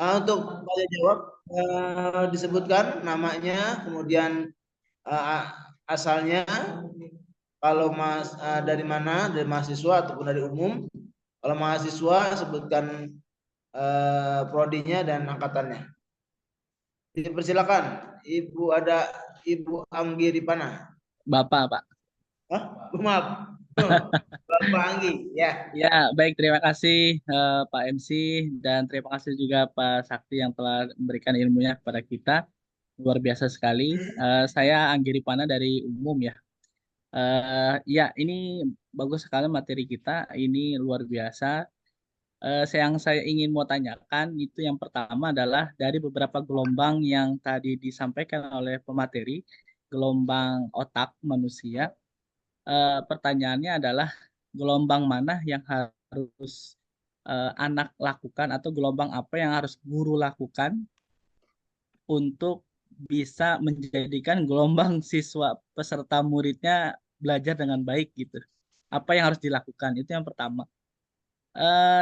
Untuk tanya jawab disebutkan namanya, kemudian eh, asalnya, kalau dari mana, dari mahasiswa ataupun dari umum. Kalau mahasiswa sebutkan prodinya dan angkatannya. Dipersilakan, Ibu Anggi Ripana. Bapak, Pak. Hah? Maaf. Bapak Anggi, ya. Ya, baik. Terima kasih Pak MC dan terima kasih juga Pak Sakti yang telah memberikan ilmunya kepada kita. Luar biasa sekali. Saya Anggi Ripana dari Umum ya. Ya, ini bagus sekali materi kita. Ini luar biasa. Yang saya ingin mau tanyakan itu yang pertama adalah dari beberapa gelombang yang tadi disampaikan oleh pemateri, gelombang otak manusia. Pertanyaannya adalah gelombang mana yang harus anak lakukan atau gelombang apa yang harus guru lakukan untuk bisa menjadikan gelombang siswa peserta muridnya belajar dengan baik gitu. Apa yang harus dilakukan? Itu yang pertama.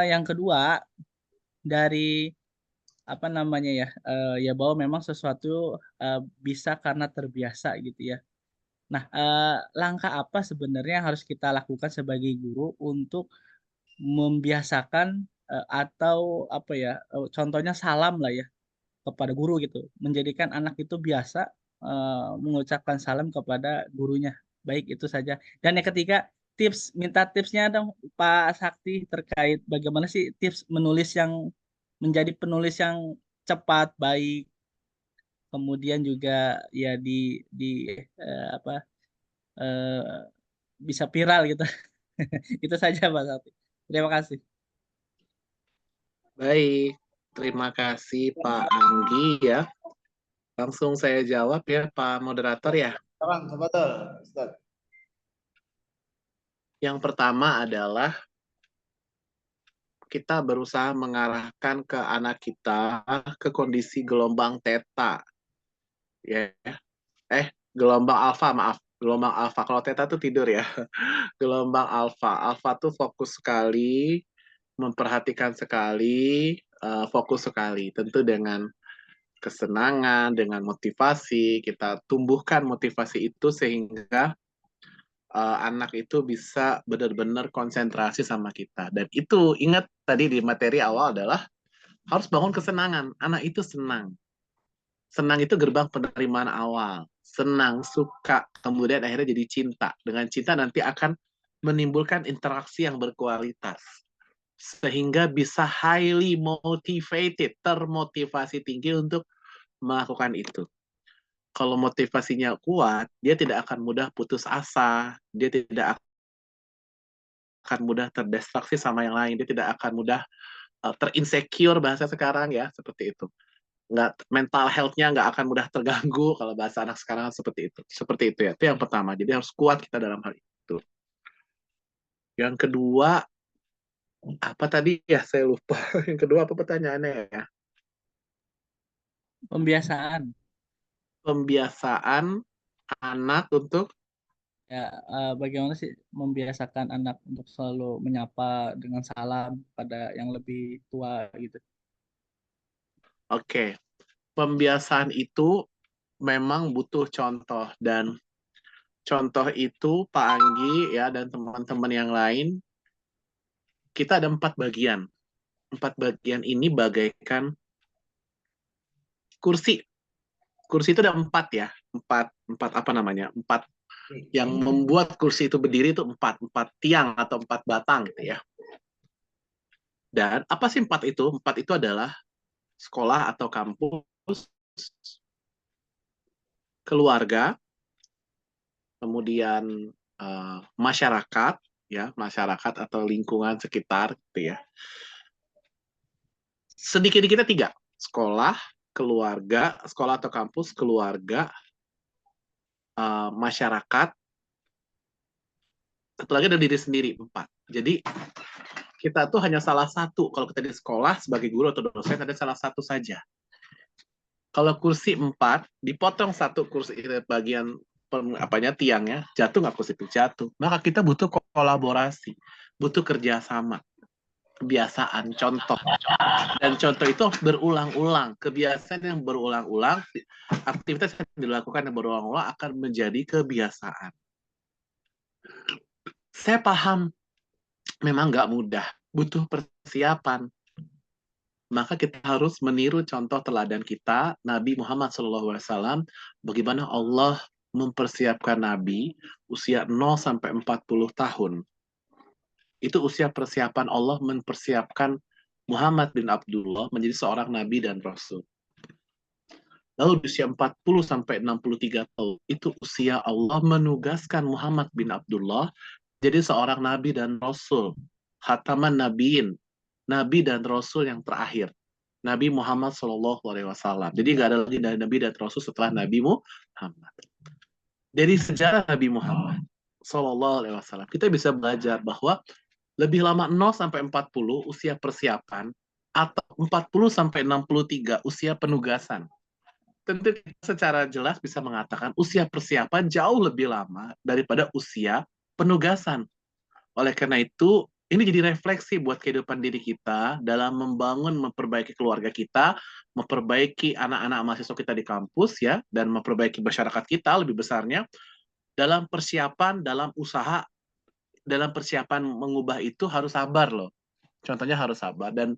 Yang kedua, dari apa namanya ya, ya bahwa memang sesuatu bisa karena terbiasa gitu ya. Nah, langkah apa sebenarnya yang harus kita lakukan sebagai guru untuk membiasakan atau apa ya, contohnya salam lah ya kepada guru gitu, menjadikan anak itu biasa mengucapkan salam kepada gurunya. Baik, itu saja. Dan yang ketiga, minta tipsnya dong Pak Sakti terkait bagaimana sih tips menulis yang menjadi penulis yang cepat, baik, kemudian juga ya di apa eh, bisa viral gitu. Itu saja Pak Sakti. Terima kasih. Baik, terima kasih Pak Anggi ya. Langsung saya jawab ya Pak Moderator ya. Sekarang, betul, Ustaz. Yang pertama adalah kita berusaha mengarahkan ke anak kita ke kondisi gelombang theta. Ya, gelombang alfa, maaf. Gelombang alfa. Kalau theta tuh tidur ya. Gelombang alfa. Alfa tuh fokus sekali, memperhatikan sekali, fokus sekali. Tentu dengan kesenangan, dengan motivasi, kita tumbuhkan motivasi itu sehingga anak itu bisa benar-benar konsentrasi sama kita. Dan itu ingat tadi di materi awal adalah harus bangun kesenangan. Anak itu senang. Senang itu gerbang penerimaan awal. Senang, suka, kemudian akhirnya jadi cinta. Dengan cinta nanti akan menimbulkan interaksi yang berkualitas. Sehingga bisa highly motivated, termotivasi tinggi untuk melakukan itu. Kalau motivasinya kuat, dia tidak akan mudah putus asa, dia tidak akan mudah terdistraksi sama yang lain, dia tidak akan mudah terinsecure bahasa sekarang ya, seperti itu. Nggak, mental health-nya nggak akan mudah terganggu kalau bahasa anak sekarang seperti itu ya. Itu yang pertama. Jadi harus kuat kita dalam hal itu. Yang kedua, apa tadi ya, saya lupa. Yang kedua apa pertanyaannya ya? Pembiasaan. Pembiasaan anak untuk Ya, bagaimana sih membiasakan anak untuk selalu menyapa dengan salam pada yang lebih tua gitu. oke. Pembiasaan itu memang butuh contoh, dan contoh itu Pak Anggi ya dan teman-teman yang lain, kita ada 4 bagian. 4 bagian ini bagaikan kursi. Kursi itu ada 4 ya. Empat apa namanya? Empat yang membuat kursi itu berdiri itu empat tiang atau 4 batang gitu ya. Dan apa sih 4 itu? 4 itu adalah sekolah atau kampus, keluarga, kemudian masyarakat, ya masyarakat atau lingkungan sekitar, gitu ya. Sedikit-dikitnya 3, sekolah, keluarga, sekolah atau kampus, keluarga, masyarakat, satu lagi ada diri sendiri, 4. Jadi kita tuh hanya salah satu. Kalau kita di sekolah sebagai guru atau dosen ada salah satu saja. Kalau kursi 4, dipotong satu kursi bagian apanya tiangnya, jatuh nggak kursi itu? Jatuh. Maka kita butuh kolaborasi, butuh kerjasama. kebiasaan, contoh. Dan contoh itu harus berulang-ulang. Kebiasaan yang berulang-ulang, aktivitas yang dilakukan yang berulang-ulang akan menjadi kebiasaan. Saya paham, memang nggak mudah, butuh persiapan. Maka kita harus meniru contoh teladan kita, Nabi Muhammad SAW, bagaimana Allah mempersiapkan Nabi usia 0 sampai 40 tahun. Itu usia persiapan Allah mempersiapkan Muhammad bin Abdullah menjadi seorang Nabi dan Rasul. Lalu di usia 40 sampai 63 tahun, itu usia Allah menugaskan Muhammad bin Abdullah jadi seorang Nabi dan Rasul. Khataman Nabiin, Nabi dan Rasul yang terakhir. Nabi Muhammad SAW. Jadi nggak ada lagi Nabi dan Rasul setelah Nabi Muhammad. Dari sejarah Nabi Muhammad SAW, kita bisa belajar bahwa lebih lama 0 sampai 40 usia persiapan atau 40 sampai 63 usia penugasan. Tentu secara jelas bisa mengatakan usia persiapan jauh lebih lama daripada usia penugasan. Oleh karena itu, ini jadi refleksi buat kehidupan diri kita dalam membangun, memperbaiki keluarga kita, memperbaiki anak-anak mahasiswa kita di kampus, ya, dan memperbaiki masyarakat kita lebih besarnya, dalam persiapan, dalam usaha, dalam persiapan mengubah itu harus sabar loh. Contohnya harus sabar, dan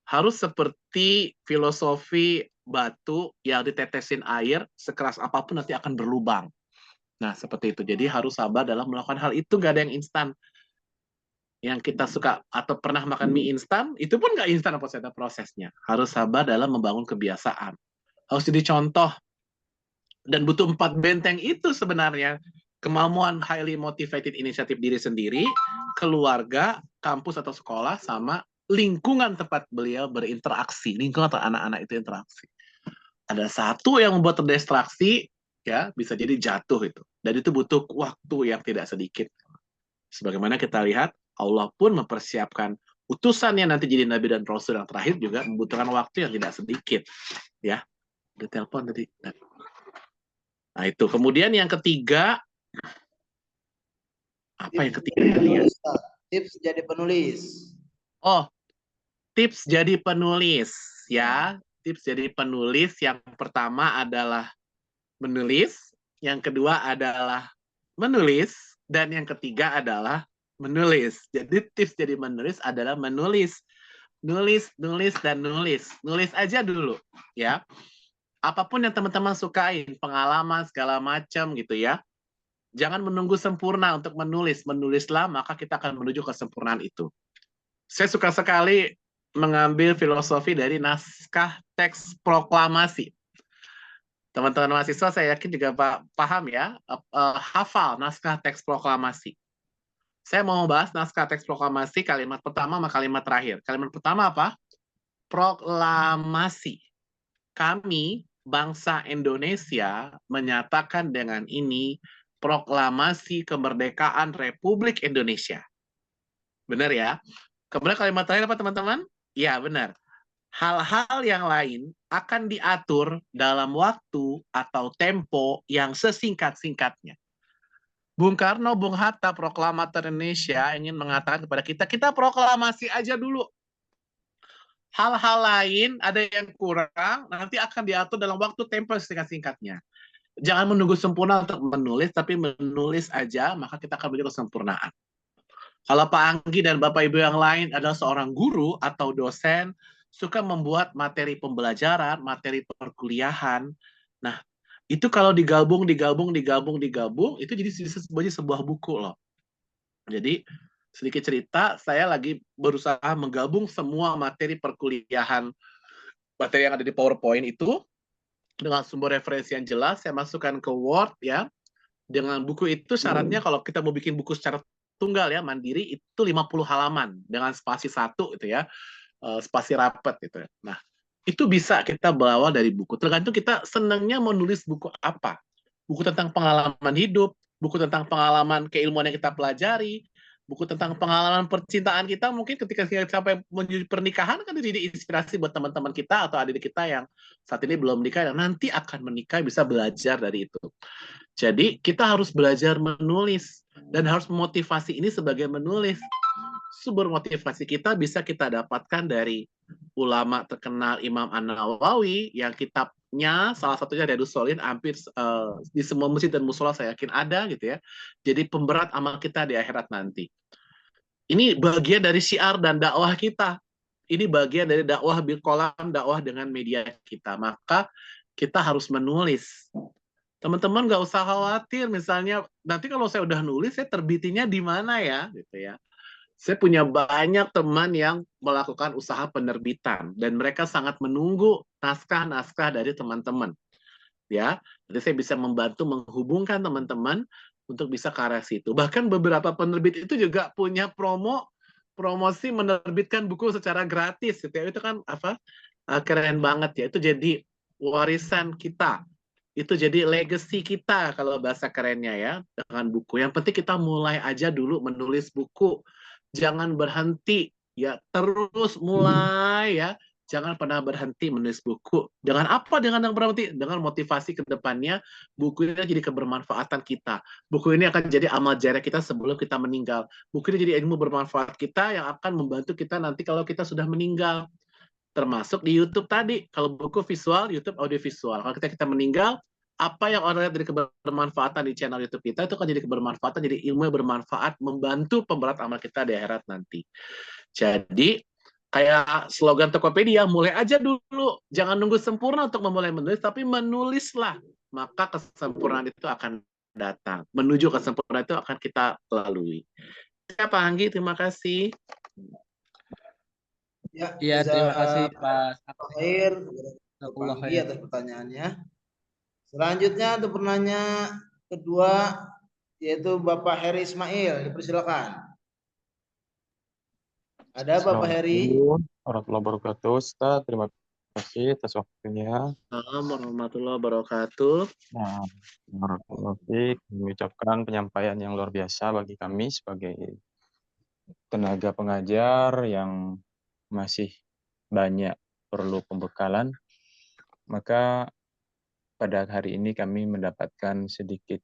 harus seperti filosofi batu yang ditetesin air, sekeras apapun nanti akan berlubang. Nah, seperti itu. Jadi harus sabar dalam melakukan hal itu, nggak ada yang instan. Yang kita suka atau pernah makan mie instan, itu pun nggak instan prosesnya. Harus sabar dalam membangun kebiasaan. Harus jadi contoh. Dan butuh 4 benteng itu sebenarnya. Kemampuan highly motivated inisiatif diri sendiri, keluarga, kampus atau sekolah, sama lingkungan tempat beliau berinteraksi. Lingkungan atau anak-anak itu interaksi. Ada satu yang membuat terdistraksi, ya bisa jadi jatuh itu. Dan itu butuh waktu yang tidak sedikit. Sebagaimana kita lihat, Allah pun mempersiapkan utusannya nanti jadi Nabi dan Rasul yang terakhir juga membutuhkan waktu yang tidak sedikit. Ya, ada telepon tadi. Nah itu. Kemudian yang ketiga, apa yang ketiga? Tips jadi penulis. Oh, tips jadi penulis. Ya, tips jadi penulis yang pertama adalah menulis, yang kedua adalah menulis, dan yang ketiga adalah menulis. Jadi tips jadi menulis adalah menulis. Nulis, dan nulis. Nulis aja dulu, ya. Apapun yang teman-teman sukain, pengalaman, segala macam gitu ya. Jangan menunggu sempurna untuk menulis. Menulislah, maka kita akan menuju kesempurnaan itu. Saya suka sekali mengambil filosofi dari naskah teks proklamasi. Teman-teman mahasiswa saya yakin juga paham ya, hafal naskah teks proklamasi. Saya mau bahas naskah teks proklamasi kalimat pertama sama kalimat terakhir. Kalimat pertama apa? Proklamasi. Kami, bangsa Indonesia, menyatakan dengan ini proklamasi kemerdekaan Republik Indonesia. Benar ya? Kemudian kalimat terakhir apa teman-teman? Ya, benar. Hal-hal yang lain akan diatur dalam waktu atau tempo yang sesingkat-singkatnya. Bung Karno, Bung Hatta, proklamator Indonesia ingin mengatakan kepada kita, kita proklamasi aja dulu. Hal-hal lain ada yang kurang, nanti akan diatur dalam waktu tempo singkat-singkatnya. Jangan menunggu sempurna untuk menulis, tapi menulis aja, maka kita akan menuju kesempurnaan. Kalau Pak Anggi dan Bapak Ibu yang lain adalah seorang guru atau dosen, suka membuat materi pembelajaran, materi perkuliahan. Nah, itu kalau digabung, itu jadi sebuah buku loh. Jadi, sedikit cerita, saya lagi berusaha menggabung semua materi perkuliahan, materi yang ada di PowerPoint itu, dengan sumber referensi yang jelas, saya masukkan ke Word, ya. Dengan buku itu syaratnya kalau kita mau bikin buku secara tunggal, ya, mandiri, itu 50 halaman, dengan spasi 1, gitu ya, spasi rapat, gitu. Nah, itu bisa kita bawa dari buku. Tergantung kita senangnya menulis buku apa. Buku tentang pengalaman hidup, buku tentang pengalaman keilmuan yang kita pelajari, buku tentang pengalaman percintaan kita, mungkin ketika kita sampai menuju pernikahan, kan jadi inspirasi buat teman-teman kita atau adik kita yang saat ini belum menikah, dan nanti akan menikah bisa belajar dari itu. Jadi, kita harus belajar menulis, dan harus memotivasi ini sebagai menulis. sumber motivasi kita bisa kita dapatkan dari ulama terkenal Imam An-Nawawi yang kitabnya salah satunya Riyadhus Shalihin, hampir di semua masjid dan musola saya yakin ada gitu ya. Jadi pemberat amal kita di akhirat nanti. Ini bagian dari syiar dan dakwah kita. Ini bagian dari dakwah bil qalam, dakwah dengan media kita. Maka kita harus menulis. Teman-teman nggak usah khawatir, misalnya nanti kalau saya udah nulis, saya terbitinya di mana ya, gitu ya. Saya punya banyak teman yang melakukan usaha penerbitan dan mereka sangat menunggu naskah-naskah dari teman-teman. Ya, jadi saya bisa membantu menghubungkan teman-teman untuk bisa ke arah situ. Bahkan beberapa penerbit itu juga punya promosi menerbitkan buku secara gratis, gitu ya. Itu kan apa? Keren banget ya. Itu jadi warisan kita. Itu jadi legacy kita kalau bahasa kerennya ya, dengan buku. Yang penting kita mulai aja dulu menulis buku. Jangan berhenti ya, terus mulai ya. Jangan pernah berhenti menulis buku. Dengan apa? Dengan yang berhenti? Dengan motivasi ke depannya, buku ini jadi kebermanfaatan kita. Buku ini akan jadi amal jariah kita sebelum kita meninggal. Buku ini jadi ilmu bermanfaat kita yang akan membantu kita nanti kalau kita sudah meninggal. Termasuk di YouTube tadi. Kalau buku visual, YouTube audio visual. Kalau kita meninggal, apa yang orang lihat dari kebermanfaatan di channel YouTube kita, itu akan jadi kebermanfaatan, jadi ilmu yang bermanfaat, membantu pemberat amal kita di akhirat nanti. Jadi, kayak slogan Tokopedia, mulai aja dulu. Jangan nunggu sempurna untuk memulai menulis, tapi menulislah. Maka kesempurnaan itu akan datang. Menuju kesempurnaan itu akan kita lalui. Ya, Pak Anggi, terima kasih. Ya, Iya, terima kasih Pak Sakti. Khair, Pak Jazakallah Anggi khair. atas pertanyaannya. Selanjutnya untuk penanya kedua yaitu Bapak Heri Ismail, dipersilakan. Ada Bapak Heri? Assalamualaikum warahmatullahi wabarakatuh. Ustaz, terima kasih atas waktunya. Assalamualaikum warahmatullahi wabarakatuh. Nah, warahmatullahi mengucapkan penyampaian yang luar biasa bagi kami sebagai tenaga pengajar yang masih banyak perlu pembekalan. Maka pada hari ini kami mendapatkan sedikit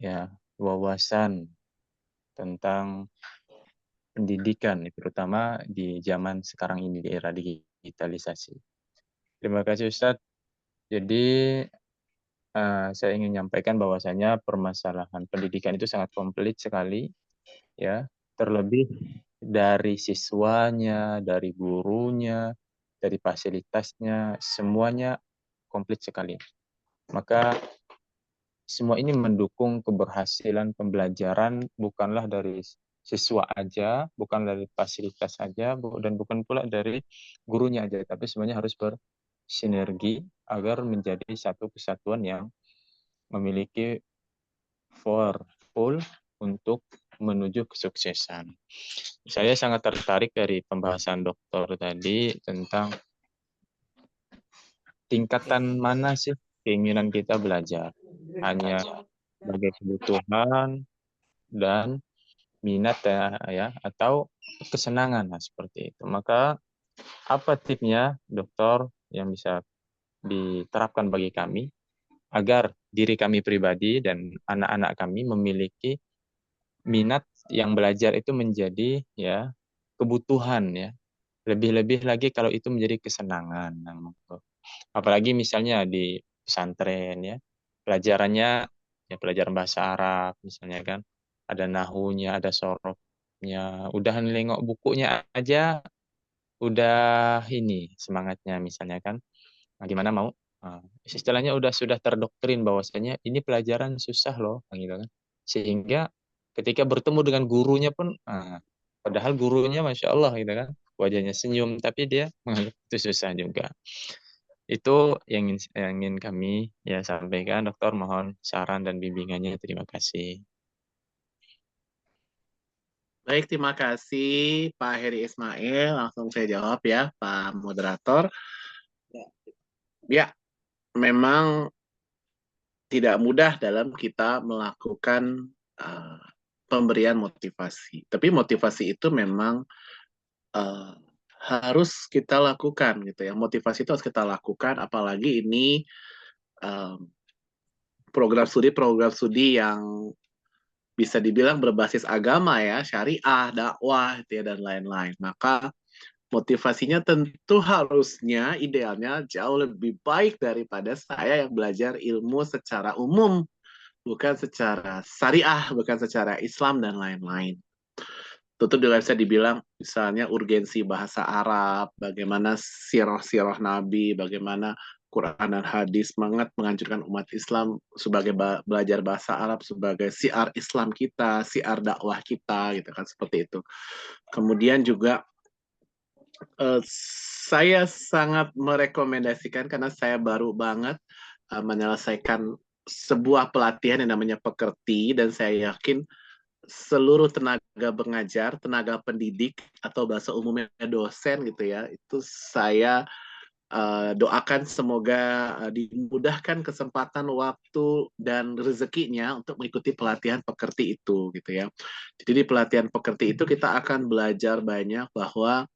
ya wawasan tentang pendidikan, terutama di zaman sekarang ini, di era digitalisasi. Terima kasih Ustadz. Jadi saya ingin menyampaikan bahwasanya permasalahan pendidikan itu sangat komplit sekali, ya. Terlebih dari siswanya, dari gurunya, dari fasilitasnya, semuanya komplit sekali. Maka semua ini mendukung keberhasilan pembelajaran bukanlah dari siswa aja, bukan dari fasilitas saja, dan bukan pula dari gurunya aja, tapi semuanya harus bersinergi agar menjadi satu kesatuan yang memiliki powerful untuk menuju kesuksesan. Saya sangat tertarik dari pembahasan dokter tadi tentang tingkatan mana sih keinginan kita belajar. Hanya sebagai kebutuhan dan minat ya atau kesenangan seperti itu. Maka apa tipsnya dokter yang bisa diterapkan bagi kami agar diri kami pribadi dan anak-anak kami memiliki minat yang belajar itu menjadi ya kebutuhan ya. Lebih-lebih lagi kalau itu menjadi kesenangan. Apalagi misalnya di pesantren ya. Pelajarannya ya pelajaran bahasa Arab misalnya kan. Ada nahunya, ada sorofnya. Udah nengok bukunya aja udah ini semangatnya misalnya kan. Nah, gimana mau istilahnya sudah terdoktrin bahwasanya ini pelajaran susah loh gitu kan, sehingga ketika bertemu dengan gurunya pun padahal gurunya masya Allah gitu kan wajahnya senyum tapi dia menganggap itu susah juga. Itu yang ingin kami ya sampaikan. Dokter, mohon saran dan bimbingannya, terima kasih. Baik, terima kasih Pak Heri Ismail. Langsung saya jawab ya, Pak Moderator. Ya, memang tidak mudah dalam kita melakukan pemberian motivasi. Tapi motivasi itu memang harus kita lakukan gitu ya. Motivasi itu harus kita lakukan, apalagi ini program studi yang bisa dibilang berbasis agama ya, syariah, dakwah, gitu ya, dan lain-lain. Maka motivasinya tentu harusnya idealnya jauh lebih baik daripada saya yang belajar ilmu secara umum, bukan secara syariah, bukan secara Islam dan lain-lain. Tentu juga bisa dibilang misalnya urgensi bahasa Arab, bagaimana sirah-sirah Nabi, bagaimana Quran dan hadis sangat menganjurkan umat Islam sebagai belajar bahasa Arab sebagai siar Islam kita, siar dakwah kita, gitu kan, seperti itu. Kemudian juga saya sangat merekomendasikan karena saya baru banget menyelesaikan sebuah pelatihan yang namanya Pekerti, dan saya yakin seluruh tenaga pengajar, tenaga pendidik, atau bahasa umumnya dosen gitu ya, itu saya doakan semoga dimudahkan kesempatan, waktu, dan rezekinya untuk mengikuti pelatihan Pekerti itu gitu ya. Jadi di pelatihan Pekerti itu kita akan belajar banyak bahwa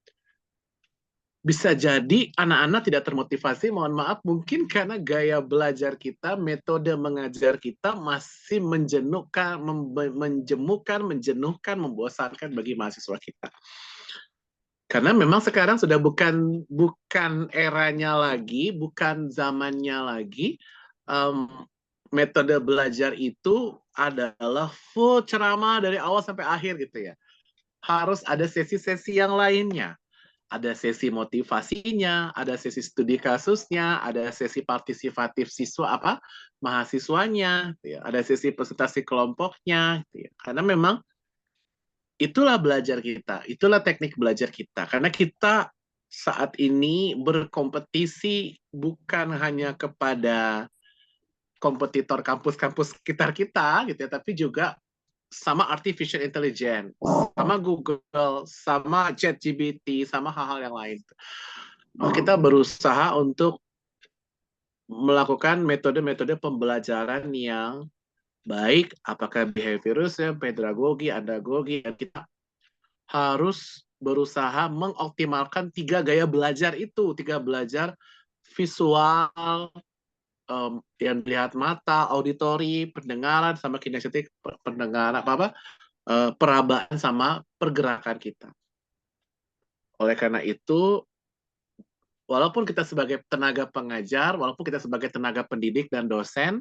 bisa jadi anak-anak tidak termotivasi, mohon maaf, mungkin karena gaya belajar kita, metode mengajar kita masih menjenuhkan, menjenuhkan, membosankan bagi mahasiswa kita. Karena memang sekarang sudah bukan eranya lagi, bukan zamannya lagi. Metode belajar itu adalah full ceramah dari awal sampai akhir gitu ya. Harus ada sesi-sesi yang lainnya. Ada sesi motivasinya, ada sesi studi kasusnya, ada sesi partisipatif mahasiswanya, ada sesi presentasi kelompoknya, karena memang itulah belajar kita, itulah teknik belajar kita, karena kita saat ini berkompetisi bukan hanya kepada kompetitor kampus-kampus sekitar kita, gitu ya, tapi juga sama artificial intelligence, sama Google, sama ChatGPT, sama hal-hal yang lain. Kita berusaha untuk melakukan metode-metode pembelajaran yang baik, apakah behaviorist, pedagogi, andragogi, dan kita harus berusaha mengoptimalkan 3 gaya belajar itu, 3 belajar visual, yang dilihat mata, auditori, pendengaran, sama kinestetik, pendengaran, perabaan sama pergerakan kita. Oleh karena itu, walaupun kita sebagai tenaga pengajar, walaupun kita sebagai tenaga pendidik dan dosen,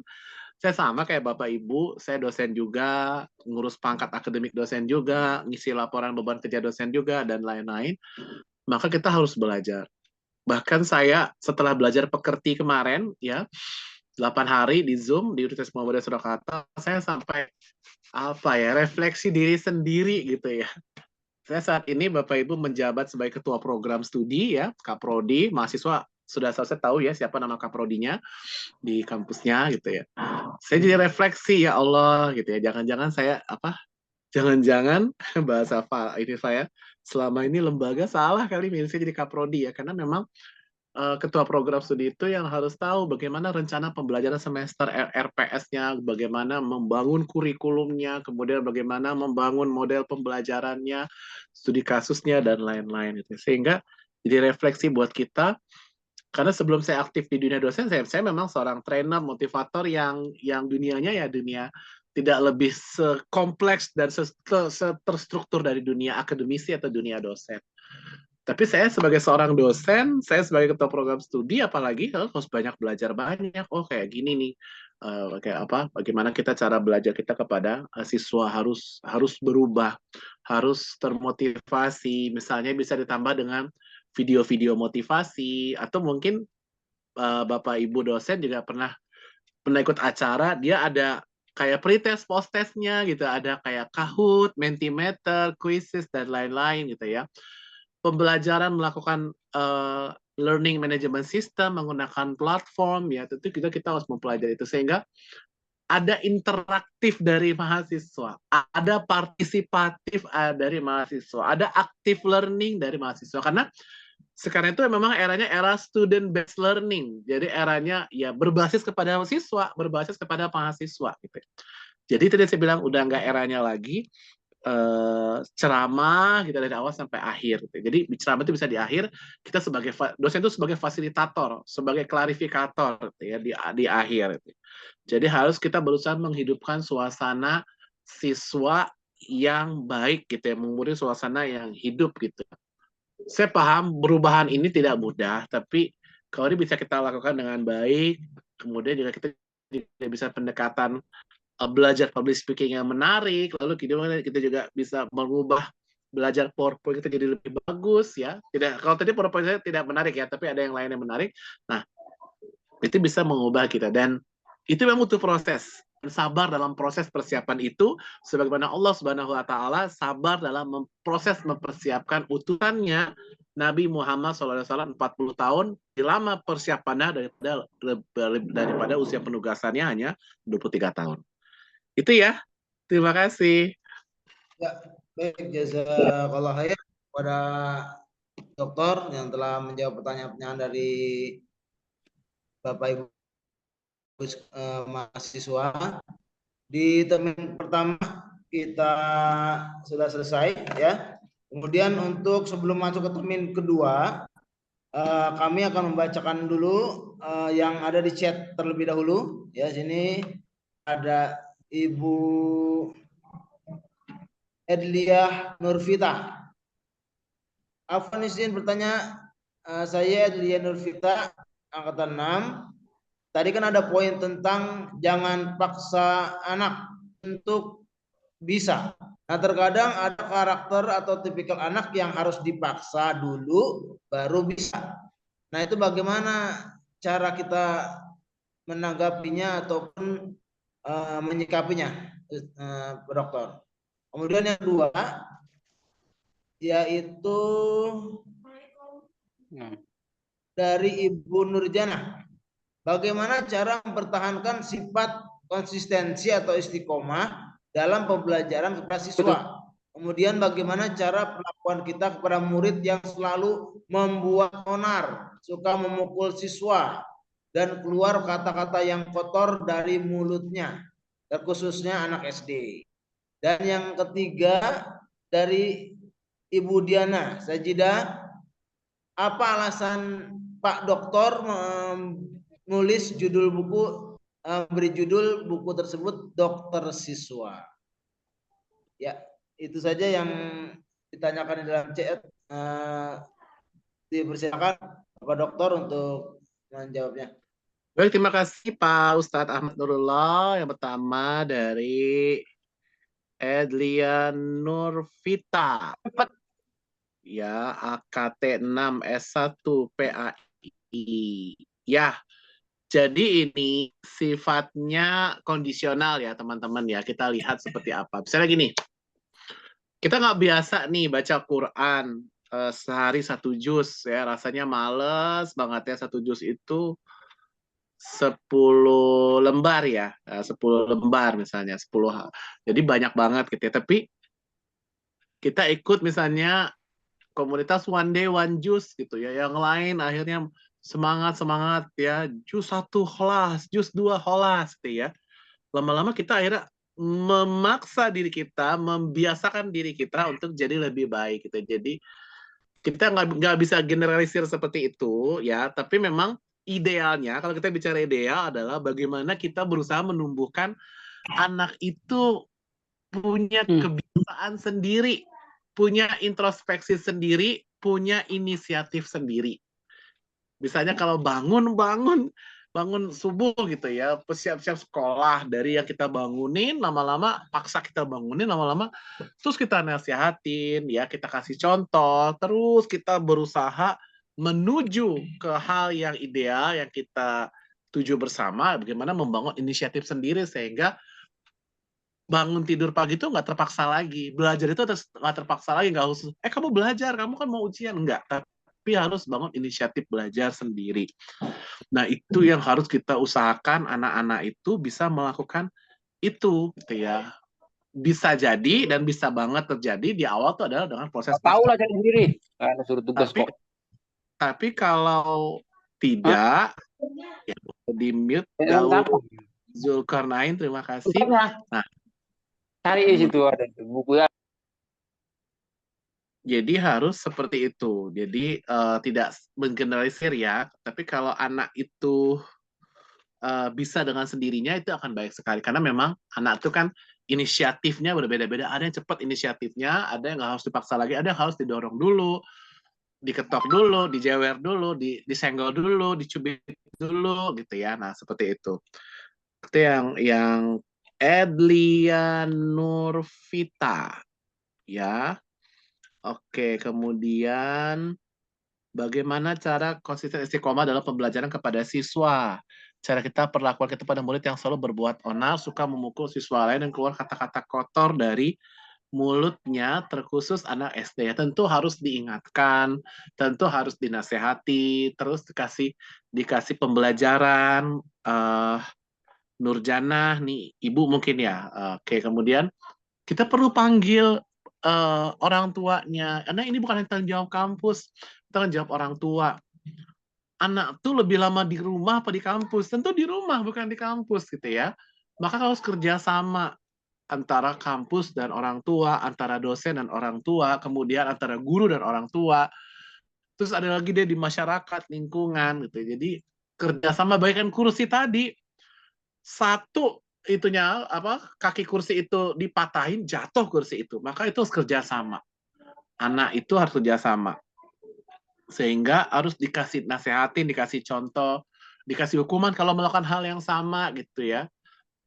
saya sama kayak Bapak Ibu, saya dosen juga, ngurus pangkat akademik dosen juga, ngisi laporan beban kerja dosen juga, dan lain-lain, maka kita harus belajar. Bahkan saya setelah belajar Pekerti kemarin, ya, 8 hari di Zoom, di Universitas Muhammadiyah Surakarta, saya sampai refleksi diri sendiri gitu ya. Saya saat ini Bapak Ibu menjabat sebagai ketua program studi ya, Kaprodi, mahasiswa sudah selesai tahu ya siapa nama Kaprodinya di kampusnya gitu ya. Saya jadi refleksi, ya Allah gitu ya, jangan-jangan bahasa ini saya selama ini lembaga salah kali milih saya jadi Kaprodi ya, karena memang ketua program studi itu yang harus tahu bagaimana rencana pembelajaran semester RPS-nya, bagaimana membangun kurikulumnya, kemudian bagaimana membangun model pembelajarannya, studi kasusnya, dan lain-lain. Sehingga jadi refleksi buat kita, karena sebelum saya aktif di dunia dosen, saya memang seorang trainer, motivator yang dunianya ya dunia tidak lebih sekompleks dan terstruktur dari dunia akademisi atau dunia dosen. Tapi saya sebagai seorang dosen, saya sebagai ketua program studi, apalagi harus banyak belajar banyak. Oh kayak gini nih, kayak apa? Bagaimana kita cara belajar kita kepada siswa harus berubah, harus termotivasi. Misalnya bisa ditambah dengan video-video motivasi, atau mungkin Bapak Ibu dosen juga pernah ikut acara, dia ada kayak pretest, post-testnya gitu, ada kayak Kahoot, Mentimeter, quizzes, dan lain-lain gitu ya. Pembelajaran melakukan learning management system menggunakan platform ya, tentu kita harus mempelajari itu, sehingga ada interaktif dari mahasiswa, ada partisipatif dari mahasiswa, ada active learning dari mahasiswa, karena sekarang itu memang eranya era student based learning, jadi eranya ya berbasis kepada siswa, berbasis kepada mahasiswa gitu. Jadi tadi saya bilang udah nggak eranya lagi ceramah kita dari awal sampai akhir. Jadi ceramah itu bisa di akhir, kita sebagai dosen itu sebagai fasilitator, sebagai klarifikator ya di akhir. Jadi harus kita berusaha menghidupkan suasana siswa yang baik gitu ya, memberi suasana yang hidup gitu. Saya paham perubahan ini tidak mudah, tapi kalau ini bisa kita lakukan dengan baik, kemudian juga kita tidak bisa pendekatan belajar public speaking yang menarik, lalu kita juga bisa mengubah belajar PowerPoint kita jadi lebih bagus ya. Tidak, kalau tadi PowerPoint saya tidak menarik ya, tapi ada yang lain yang menarik. Nah, itu bisa mengubah kita dan itu memang butuh proses. Sabar dalam proses persiapan itu, sebagaimana Allah Subhanahu wa Ta'ala sabar dalam mempersiapkan utusannya Nabi Muhammad SAW 40 tahun, lama persiapannya daripada usia penugasannya hanya 23 tahun. Itu ya. Terima kasih. Ya, baik, jazakallah khair kepada dokter yang telah menjawab pertanyaan-pertanyaan dari Bapak Ibu mahasiswa. Di termin pertama kita sudah selesai ya. Kemudian untuk sebelum masuk ke termin kedua, kami akan membacakan dulu yang ada di chat terlebih dahulu. Ya, sini ada Ibu Edliah Nurvita. Afwan izin bertanya, saya Edliah Nurvita, angkatan 6. Tadi kan ada poin tentang jangan paksa anak untuk bisa. Nah, terkadang ada karakter atau tipikal anak yang harus dipaksa dulu baru bisa. Nah, itu bagaimana cara kita menanggapinya ataupun menyikapinya, dokter. Kemudian yang kedua yaitu dari Ibu Nurjana. Bagaimana cara mempertahankan sifat konsistensi atau istiqomah dalam pembelajaran kepada siswa? Kemudian bagaimana cara perlakuan kita kepada murid yang selalu membuat onar, suka memukul siswa, dan keluar kata-kata yang kotor dari mulutnya, terkhususnya anak SD. Dan yang ketiga dari Ibu Diana Sajidah, apa alasan Pak Dokter nulis judul buku, beri judul buku tersebut Dokter Siswa? Ya, itu saja yang ditanyakan di dalam chat. Dipersilakan Pak Dokter untuk menjawabnya. Baik, terima kasih Pak Ustadz Ahmad Nurullah. Yang pertama dari Edlian Nurvita. Ya, AKT 6 S1 PAI. Ya, jadi ini sifatnya kondisional ya teman-teman ya. Kita lihat seperti apa. Misalnya gini, kita nggak biasa nih baca Quran sehari 1 juz ya. Rasanya males banget ya 1 juz itu 10 lembar ya. 10 lembar misalnya. 10. Jadi banyak banget gitu ya. Tapi kita ikut misalnya komunitas one day one juice gitu ya, yang lain akhirnya semangat ya, jus 1 holas, jus 2 holas gitu ya. Lama-lama kita akhirnya memaksa diri kita, membiasakan diri kita untuk jadi lebih baik gitu. Jadi kita nggak bisa generalisir seperti itu ya, tapi memang idealnya kalau kita bicara ideal adalah bagaimana kita berusaha menumbuhkan anak itu punya kebiasaan sendiri, punya introspeksi sendiri, punya inisiatif sendiri. Misalnya kalau bangun subuh gitu ya, siap-siap sekolah, dari yang kita bangunin, lama-lama paksa kita bangunin, lama-lama terus kita nasihatin, ya kita kasih contoh, terus kita berusaha menuju ke hal yang ideal yang kita tuju bersama, bagaimana membangun inisiatif sendiri sehingga bangun tidur pagi itu nggak terpaksa lagi, belajar itu nggak terpaksa lagi, nggak harus kamu belajar, kamu kan mau ujian, enggak, tapi harus bangun inisiatif belajar sendiri. Nah, itu yang harus kita usahakan anak-anak itu bisa melakukan itu gitu ya. Bisa jadi dan bisa banget terjadi di awal tuh adalah dengan proses tahu lah cari sendiri karena suruh tugas kok. Tapi kalau tidak ya di mute Daud Zulkarnain, terima kasih. Nah, cari di situ ada buku ya. Jadi harus seperti itu. Jadi tidak menggeneralisir ya. Tapi kalau anak itu bisa dengan sendirinya itu akan baik sekali. Karena memang anak itu kan inisiatifnya berbeda-beda. Ada yang cepat inisiatifnya, ada yang nggak harus dipaksa lagi, ada yang harus didorong dulu, diketok dulu, dijewer dulu, disenggol dulu, dicubit dulu, gitu ya. Nah, seperti itu. Itu yang Edlian Nurvita, ya. Oke, kemudian bagaimana cara konsisten istiqomah dalam pembelajaran kepada siswa? Cara kita perlakuan kita pada murid yang selalu berbuat onar, suka memukul siswa lain dan keluar kata-kata kotor dari mulutnya, terkhusus anak SD. Ya, tentu harus diingatkan, tentu harus dinasehati, terus dikasih pembelajaran. Nurjanah nih, ibu mungkin ya. Oke, kemudian kita perlu panggil orang tuanya. Karena ini bukan tanggung jawab kampus, tanggung jawab orang tua. Anak tuh lebih lama di rumah apa di kampus? Tentu di rumah, bukan di kampus gitu ya. Maka harus kerja sama antara kampus dan orang tua, antara dosen dan orang tua, kemudian antara guru dan orang tua. Terus ada lagi dia di masyarakat, lingkungan gitu. Jadi kerjasama, bagaikan kursi tadi. Satu itunya kaki kursi itu dipatahin, jatuh kursi itu. Maka itu harus kerjasama. Anak itu harus kerjasama. Sehingga harus dikasih nasehatin, dikasih contoh, dikasih hukuman kalau melakukan hal yang sama gitu ya.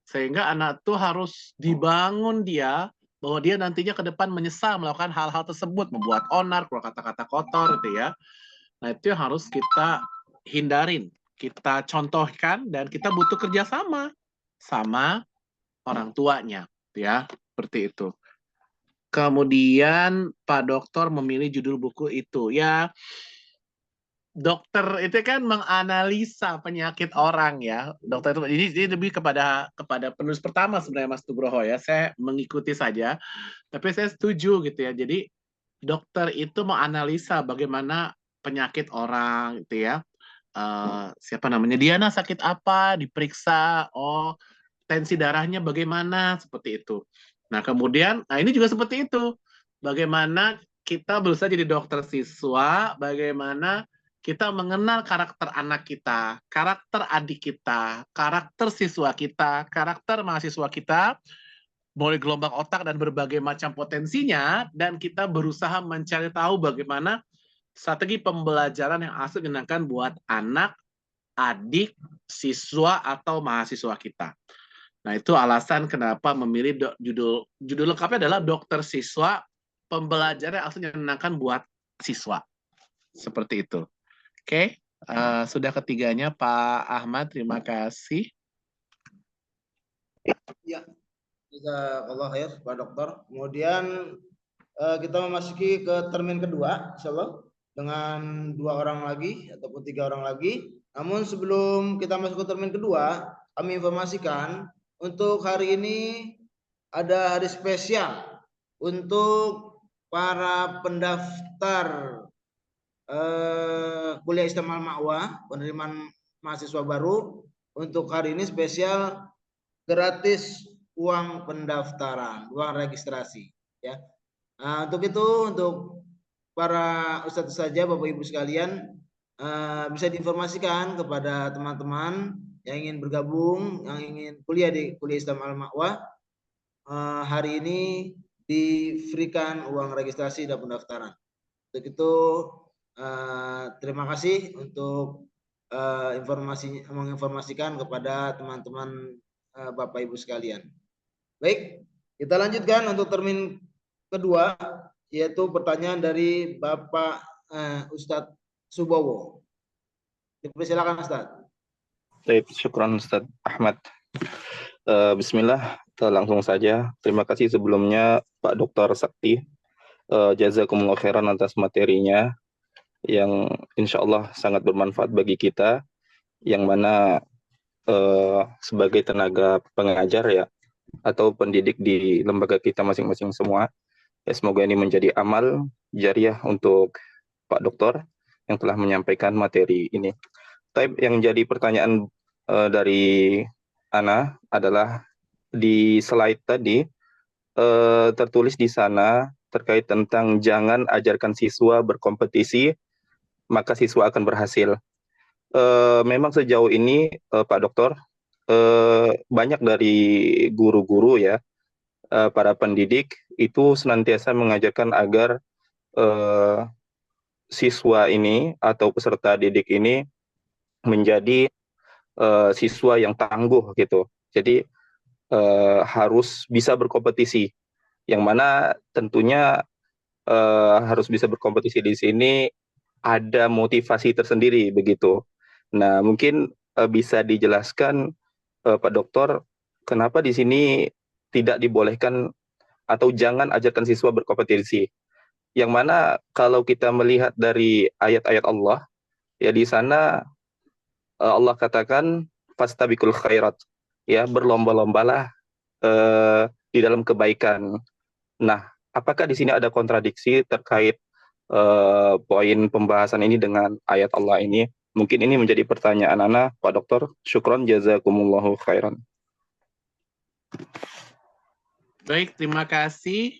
Sehingga anak tuh harus dibangun dia bahwa dia nantinya ke depan menyesal melakukan hal-hal tersebut, membuat onar, keluar kata-kata kotor gitu ya. Nah, itu yang harus kita hindarin, kita contohkan, dan kita butuh kerjasama sama orang tuanya ya, seperti itu. Kemudian Pak Dokter memilih judul buku itu ya. Dokter itu kan menganalisa penyakit orang ya. Dokter itu ini lebih kepada penulis pertama sebenarnya Mas Nugroho ya. Saya mengikuti saja, tapi saya setuju gitu ya. Jadi dokter itu menganalisa bagaimana penyakit orang gitu ya. Siapa namanya, Diana sakit apa, diperiksa, oh tensi darahnya bagaimana, seperti itu. Nah kemudian, nah ini juga seperti itu. Bagaimana kita berusaha jadi dokter siswa, bagaimana kita mengenal karakter anak kita, karakter adik kita, karakter siswa kita, karakter mahasiswa kita, mulai gelombang otak dan berbagai macam potensinya, dan kita berusaha mencari tahu bagaimana strategi pembelajaran yang asli digunakan buat anak, adik, siswa, atau mahasiswa kita. Nah, itu alasan kenapa memilih judul lengkapnya adalah dokter siswa, pembelajaran yang asli digunakan buat siswa. Seperti itu. Oke, sudah ketiganya Pak Ahmad, terima kasih. Ya, jazakallah khair Pak Dokter. Kemudian kita memasuki ke termin kedua, insyaallah, dengan 2 orang lagi ataupun 3 orang lagi. Namun sebelum kita masuk ke termin kedua, kami informasikan untuk hari ini ada hari spesial untuk para pendaftar kuliah Islam Al-Ma'wa, penerimaan mahasiswa baru. Untuk hari ini spesial gratis uang pendaftaran, uang registrasi ya. Nah, untuk itu, untuk para ustadz saja, Bapak Ibu sekalian, bisa diinformasikan kepada teman-teman yang ingin bergabung, yang ingin kuliah di kuliah Islam Al-Ma'wa, hari ini diberikan uang registrasi dan pendaftaran. Untuk itu terima kasih untuk menginformasikan kepada teman-teman Bapak Ibu sekalian. Baik, kita lanjutkan untuk termin kedua, yaitu pertanyaan dari Bapak Ustadz Subowo. Silakan Ustadz. Baik, syukran Ustadz Ahmad. Bismillah, langsung saja. Terima kasih sebelumnya Pak Dr. Sakti. Jazakumullah khairan atas materinya yang insya Allah sangat bermanfaat bagi kita, yang mana sebagai tenaga pengajar ya, atau pendidik di lembaga kita masing-masing semua. Ya, semoga ini menjadi amal jariah untuk Pak Dokter yang telah menyampaikan materi ini. Yang jadi pertanyaan dari Ana adalah di slide tadi tertulis di sana terkait tentang jangan ajarkan siswa berkompetisi, maka siswa akan berhasil. Memang sejauh ini Pak Dokter, banyak dari guru-guru ya para pendidik itu senantiasa mengajarkan agar siswa ini atau peserta didik ini menjadi siswa yang tangguh gitu. Jadi harus bisa berkompetisi, yang mana tentunya harus bisa berkompetisi di sini ada motivasi tersendiri begitu. Nah, mungkin bisa dijelaskan Pak Dokter, kenapa di sini tidak dibolehkan atau jangan ajarkan siswa berkompetisi? Yang mana kalau kita melihat dari ayat-ayat Allah, ya di sana Allah katakan fastabiqul khairat, ya berlomba-lombalah di dalam kebaikan. Nah, apakah di sini ada kontradiksi terkait poin pembahasan ini dengan ayat Allah ini? Mungkin ini menjadi pertanyaan Ana, Pak Dokter. Syukron jazakumullahu khairan. Baik, terima kasih.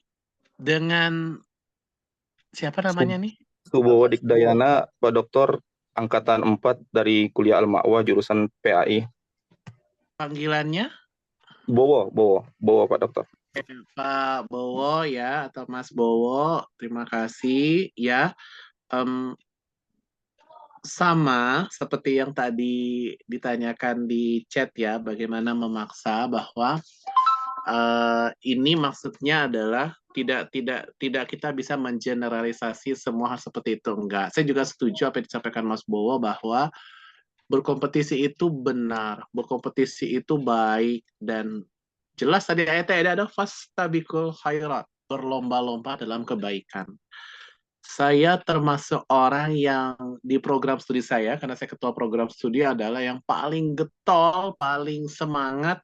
Dengan siapa namanya nih? Subowo Dikdayana, Pak Dokter, angkatan 4 dari Kuliah Al-Ma'wa jurusan PAI. Panggilannya? Bowo Pak Dokter. Pak Bowo ya, atau Mas Bowo, terima kasih ya. Sama seperti yang tadi ditanyakan di chat ya, bagaimana memaksa bahwa ini maksudnya adalah tidak kita bisa mengeneralisasi semua hal seperti itu, enggak. Saya juga setuju apa yang disampaikan Mas Bowo bahwa berkompetisi itu benar, berkompetisi itu baik, dan jelas tadi ayatnya ada fastabiqul khairat, berlomba-lomba dalam kebaikan. Saya termasuk orang yang di program studi saya, karena saya ketua program studi, adalah yang paling getol, paling semangat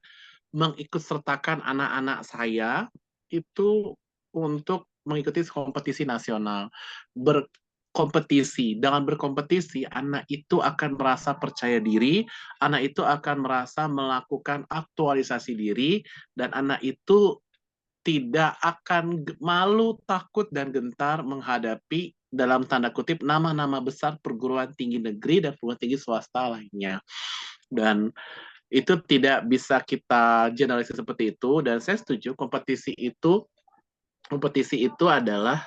mengikut sertakan anak-anak saya itu untuk mengikuti kompetisi nasional. Berkompetisi, dengan berkompetisi, anak itu akan merasa percaya diri, anak itu akan merasa melakukan aktualisasi diri, dan anak itu tidak akan malu, takut, dan gentar menghadapi dalam tanda kutip nama-nama besar perguruan tinggi negeri dan perguruan tinggi swasta lainnya. Dan itu tidak bisa kita generalisasi seperti itu, dan saya setuju kompetisi itu adalah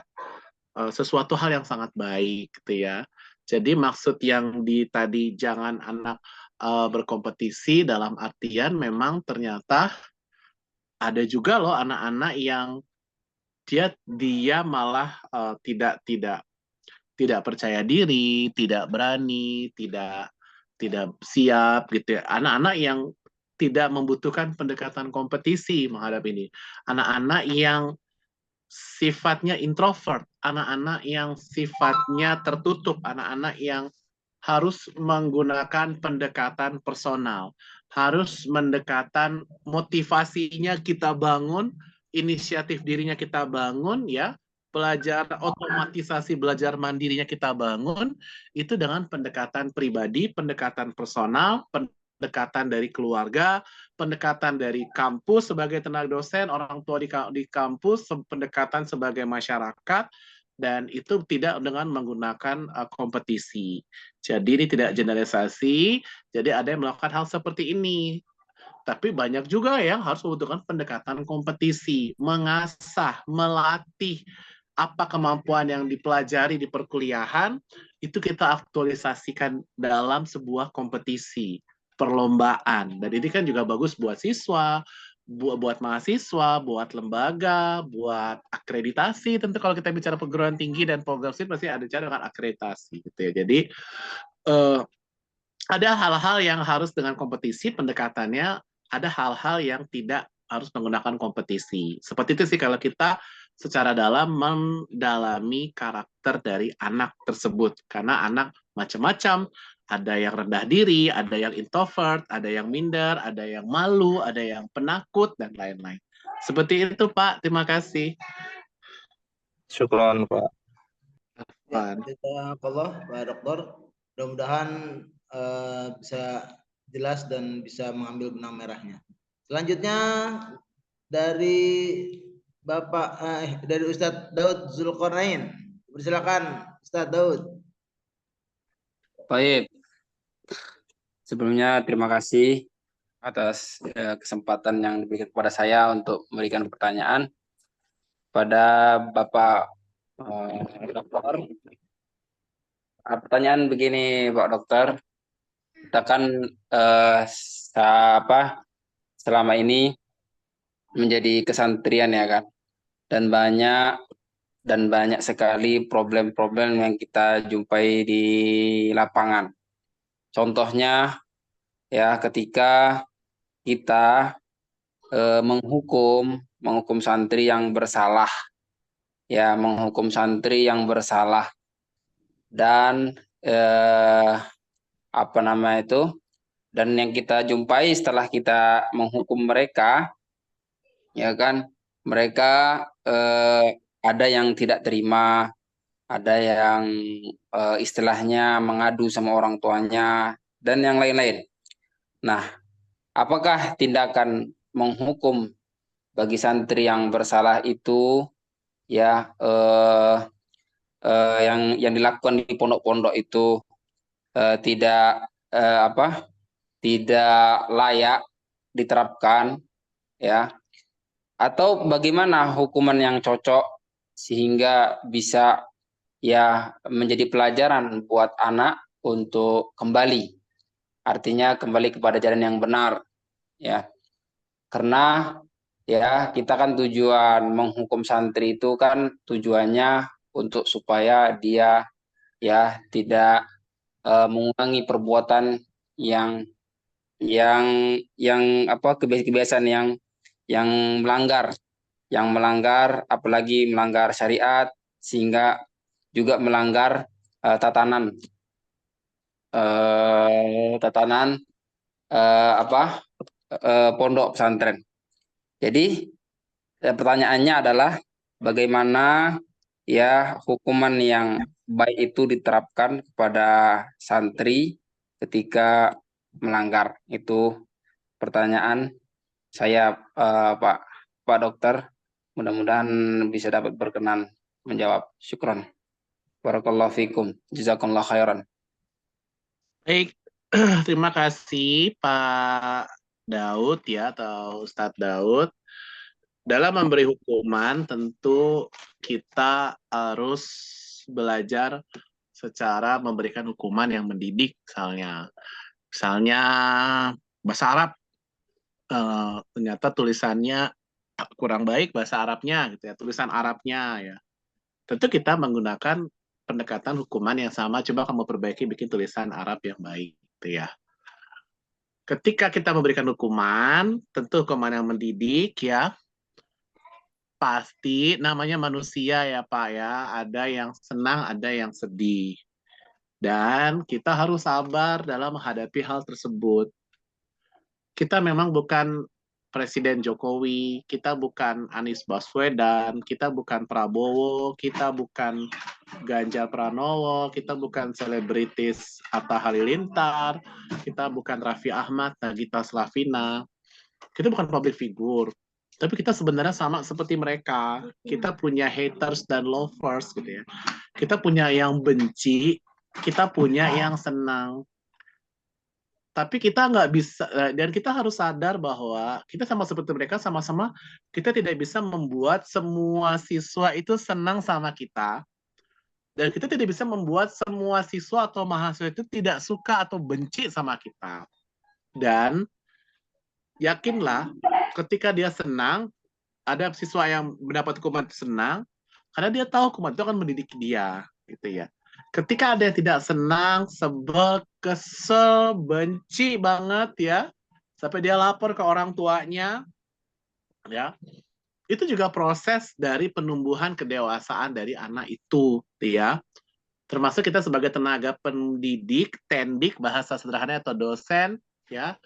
sesuatu hal yang sangat baik gitu ya. Jadi maksud yang tadi jangan anak berkompetisi dalam artian memang ternyata ada juga loh anak-anak yang dia malah tidak percaya diri, tidak berani, tidak siap gitu ya. Anak-anak yang tidak membutuhkan pendekatan kompetisi menghadap ini. Anak-anak yang sifatnya introvert, anak-anak yang sifatnya tertutup, anak-anak yang harus menggunakan pendekatan personal, harus mendekatan motivasinya kita bangun, inisiatif dirinya kita bangun ya, belajar otomatisasi belajar mandirinya kita bangun, itu dengan pendekatan pribadi, pendekatan personal, pendekatan dari keluarga, pendekatan dari kampus sebagai tenaga dosen, orang tua di kampus, pendekatan sebagai masyarakat, dan itu tidak dengan menggunakan kompetisi. Jadi ini tidak generalisasi, jadi ada yang melakukan hal seperti ini. Tapi banyak juga yang harus membutuhkan pendekatan kompetisi, mengasah, melatih apa kemampuan yang dipelajari di perkuliahan, itu kita aktualisasikan dalam sebuah kompetisi, perlombaan. Dan ini kan juga bagus buat siswa, buat mahasiswa, buat lembaga, buat akreditasi. Tentu kalau kita bicara perguruan tinggi dan program studi pasti ada cara dengan akreditasi gitu ya. Jadi ada hal-hal yang harus dengan kompetisi pendekatannya, ada hal-hal yang tidak harus menggunakan kompetisi. Seperti itu sih kalau kita secara dalam mendalami karakter dari anak tersebut. Karena anak macam-macam, ada yang rendah diri, ada yang introvert, ada yang minder, ada yang malu, ada yang penakut, dan lain-lain. Seperti itu, Pak. Terima kasih. Syukron, Pak. Jazakallah, Pak Dokter. Mudah-mudahan bisa jelas dan bisa mengambil benang merahnya. Selanjutnya dari Bapak dari Ustadz Daud Zulkarnain. Silakan Ustadz Daud. Baik. Sebelumnya terima kasih atas kesempatan yang diberikan kepada saya untuk memberikan pertanyaan pada Bapak Dokter. Pertanyaan begini, Pak Dokter. Kita kan selama ini menjadi kesantrian ya kan, dan banyak sekali problem-problem yang kita jumpai di lapangan. Contohnya ya ketika kita menghukum santri yang bersalah, ya menghukum santri yang bersalah, dan dan yang kita jumpai setelah kita menghukum mereka, ya kan, mereka ada yang tidak terima, ada yang istilahnya mengadu sama orang tuanya dan yang lain-lain. Nah, apakah tindakan menghukum bagi santri yang bersalah itu ya yang dilakukan di pondok-pondok itu tidak layak diterapkan ya, atau bagaimana hukuman yang cocok sehingga bisa ya menjadi pelajaran buat anak untuk kembali, artinya kembali kepada jalan yang benar ya. Karena ya kita kan tujuan menghukum santri itu kan tujuannya untuk supaya dia ya tidak mengulangi perbuatan yang kebiasaan yang melanggar, apalagi melanggar syariat, sehingga juga melanggar tatanan pondok pesantren. Jadi pertanyaannya adalah bagaimana ya hukuman yang baik itu diterapkan kepada santri ketika melanggar. Itu pertanyaan saya, Pak Dokter. Mudah-mudahan bisa dapat berkenan menjawab. Syukron. Barakallahu fikum. Jazakallahu khairan. Baik, terima kasih Pak Daud ya, atau Ustadz Daud. Dalam memberi hukuman tentu kita harus belajar secara memberikan hukuman yang mendidik. Misalnya bahasa Arab, ternyata tulisannya kurang baik bahasa Arabnya gitu ya, tulisan Arabnya ya. Tentu kita menggunakan pendekatan hukuman yang sama, coba kamu perbaiki bikin tulisan Arab yang baik gitu ya. Ketika kita memberikan hukuman, tentu hukuman yang mendidik ya, pasti namanya manusia ya Pak ya, ada yang senang, ada yang sedih. Dan kita harus sabar dalam menghadapi hal tersebut. Kita memang bukan Presiden Jokowi, kita bukan Anies Baswedan, kita bukan Prabowo, kita bukan Ganjar Pranowo, kita bukan selebritis Atta Halilintar, kita bukan Raffi Ahmad, Nagita Slavina, kita bukan public figure. Tapi kita sebenarnya sama seperti mereka. Kita punya haters dan lovers gitu ya. Kita punya yang benci, kita punya yang senang. Tapi kita nggak bisa, dan kita harus sadar bahwa kita sama seperti mereka, sama-sama kita tidak bisa membuat semua siswa itu senang sama kita. Dan kita tidak bisa membuat semua siswa atau mahasiswa itu tidak suka atau benci sama kita. Dan yakinlah, ketika dia senang, ada siswa yang mendapat hukuman senang, karena dia tahu hukuman itu akan mendidik dia, gitu ya. Ketika ada yang tidak senang, sebel, kesel, benci banget ya, sampai dia lapor ke orang tuanya, ya, itu juga proses dari penumbuhan kedewasaan dari anak itu, ya. Termasuk kita sebagai tenaga pendidik, tendik, bahasa sederhananya atau dosen, ya,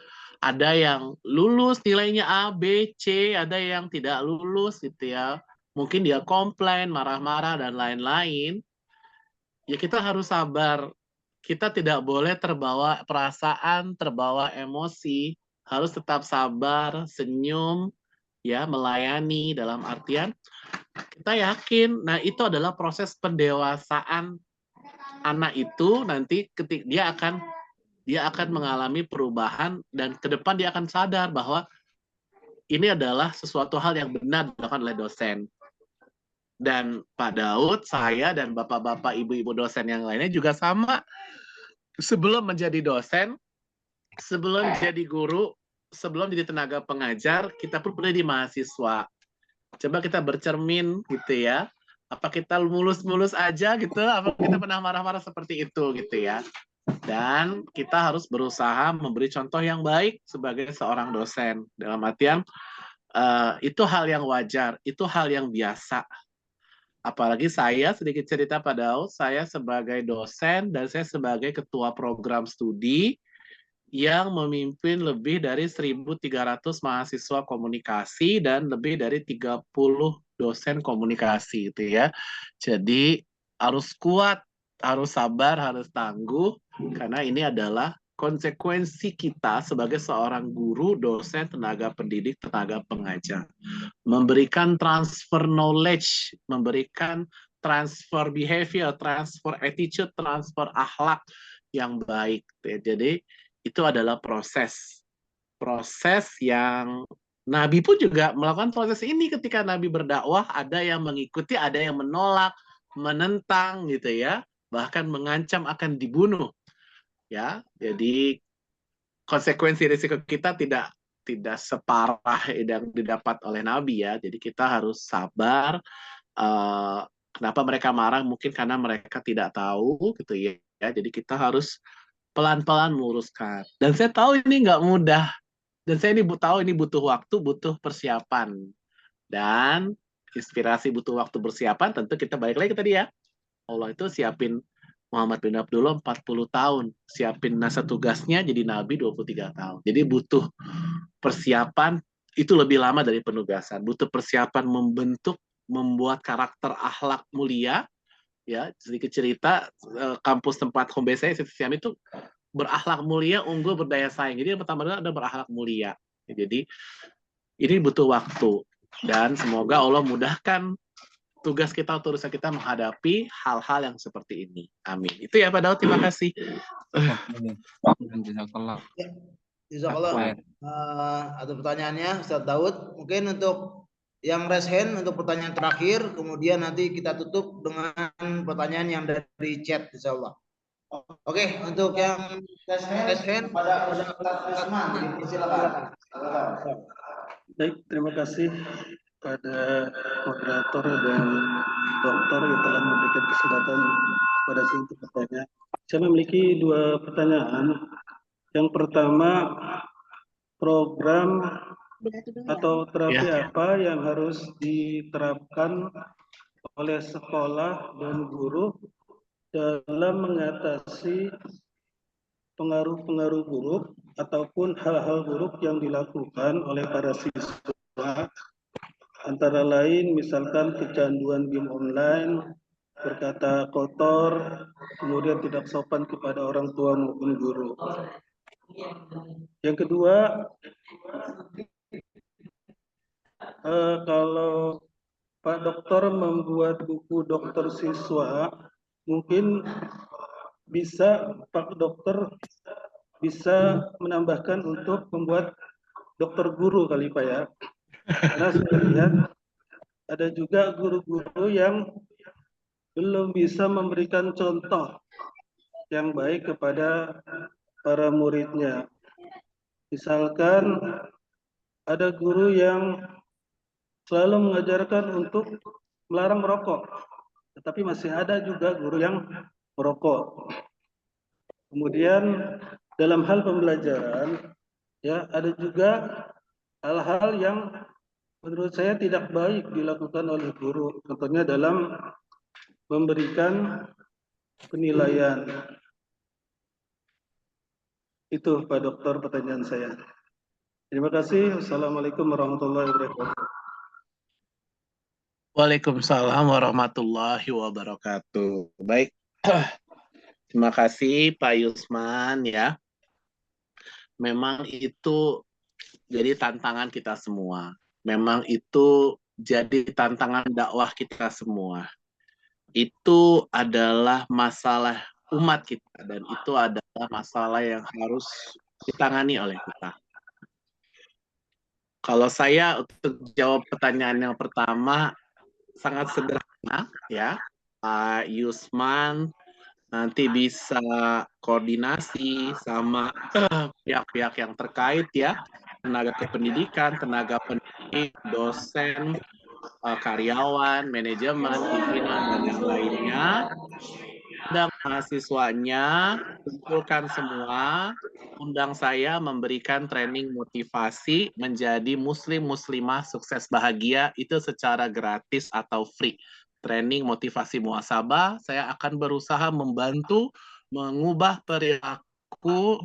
ada yang lulus nilainya A, B, C, ada yang tidak lulus, gitu ya. Mungkin dia komplain, marah-marah, dan lain-lain. Ya kita harus sabar. Kita tidak boleh terbawa perasaan, terbawa emosi. Harus tetap sabar, senyum, ya, melayani dalam artian kita yakin. Nah, itu adalah proses pendewasaan anak itu nanti ketika dia akan dia akan mengalami perubahan dan ke depan dia akan sadar bahwa ini adalah sesuatu hal yang benar dilakukan oleh dosen. Dan Pak Daud, saya dan bapak-bapak, ibu-ibu dosen yang lainnya juga sama. Sebelum menjadi dosen, sebelum jadi guru, sebelum jadi tenaga pengajar, kita pun pernah di mahasiswa. Coba kita bercermin gitu ya. Apa kita mulus-mulus aja gitu? Apa kita pernah marah-marah seperti itu gitu ya? Dan kita harus berusaha memberi contoh yang baik sebagai seorang dosen. Dalam artian, itu hal yang wajar, itu hal yang biasa. Apalagi saya, sedikit cerita Pak Daud, saya sebagai dosen dan saya sebagai ketua program studi yang memimpin lebih dari 1.300 mahasiswa komunikasi dan lebih dari 30 dosen komunikasi itu ya. Jadi harus kuat, harus sabar, harus tangguh karena ini adalah konsekuensi kita sebagai seorang guru, dosen, tenaga pendidik, tenaga pengajar. Memberikan transfer knowledge, memberikan transfer behavior, transfer attitude, transfer akhlak yang baik. Jadi itu adalah proses yang Nabi pun juga melakukan proses ini ketika Nabi berdakwah. Ada yang mengikuti, ada yang menolak, menentang gitu ya, bahkan mengancam akan dibunuh ya. Jadi konsekuensi risiko kita tidak separah yang didapat oleh Nabi ya. Jadi kita harus sabar. Kenapa mereka marah? Mungkin karena mereka tidak tahu gitu ya. Jadi kita harus pelan-pelan meluruskan. Dan saya tahu ini nggak mudah. Dan saya tahu ini butuh waktu, butuh persiapan. Dan inspirasi butuh waktu persiapan, tentu kita balik lagi tadi ya. Allah itu siapin Muhammad bin Abdullah 40 tahun. Siapin nasa tugasnya jadi Nabi 23 tahun. Jadi butuh persiapan, itu lebih lama dari penugasan. Butuh persiapan membuat karakter akhlak mulia. Ya, sedikit cerita, kampus tempat home base saya, Siam itu berakhlak mulia, unggul, berdaya saing. Jadi yang pertama adalah ada berakhlak mulia. Jadi ini butuh waktu. Dan semoga Allah mudahkan tugas kita, urusan kita menghadapi hal-hal yang seperti ini. Amin. Itu ya Pak Daud, terima kasih. Jazakallah. Ada pertanyaannya Ustaz Daud. Mungkin untuk yang raise hand untuk pertanyaan terakhir, kemudian nanti kita tutup dengan pertanyaan yang dari chat insyaallah. Oke, untuk yang raise hand pada Ustaz Usman, silakan. Baik, terima kasih pada moderator dan dokter yang telah memberikan kesempatan pada saya untuk bertanya. Saya memiliki dua pertanyaan. Yang pertama, program atau terapi apa yang harus diterapkan oleh sekolah dan guru dalam mengatasi pengaruh-pengaruh buruk ataupun hal-hal buruk yang dilakukan oleh para siswa, antara lain misalkan kecanduan game online, berkata kotor, kemudian tidak sopan kepada orang tua maupun guru. Yang kedua, kalau Pak Dokter membuat buku dokter siswa, mungkin bisa Pak Dokter bisa menambahkan untuk membuat dokter guru kali Pak ya. Karena saya lihat ada juga guru-guru yang belum bisa memberikan contoh yang baik kepada para muridnya. Misalkan ada guru yang selalu mengajarkan untuk melarang merokok, tetapi masih ada juga guru yang merokok. Kemudian dalam hal pembelajaran, ya ada juga hal-hal yang menurut saya tidak baik dilakukan oleh guru, contohnya dalam memberikan penilaian. Itu Pak Dokter pertanyaan saya. Terima kasih. Wassalamualaikum warahmatullahi wabarakatuh. Waalaikumsalam warahmatullahi wabarakatuh. Baik. Terima kasih Pak Yusman ya. Memang itu jadi tantangan kita semua. Memang itu jadi tantangan dakwah kita semua. Itu adalah masalah umat kita, dan itu adalah masalah yang harus ditangani oleh kita. Kalau saya untuk jawab pertanyaan yang pertama sangat sederhana ya, Pak Yusman nanti bisa koordinasi sama pihak-pihak yang terkait ya, tenaga kependidikan, tenaga pendidik, dosen, karyawan, manajemen, pimpinan, dan yang lainnya. Undang mahasiswanya, kumpulkan semua, undang saya memberikan training motivasi menjadi muslim-muslimah sukses bahagia, itu secara gratis atau free. Training motivasi muhasabah, saya akan berusaha membantu mengubah perilaku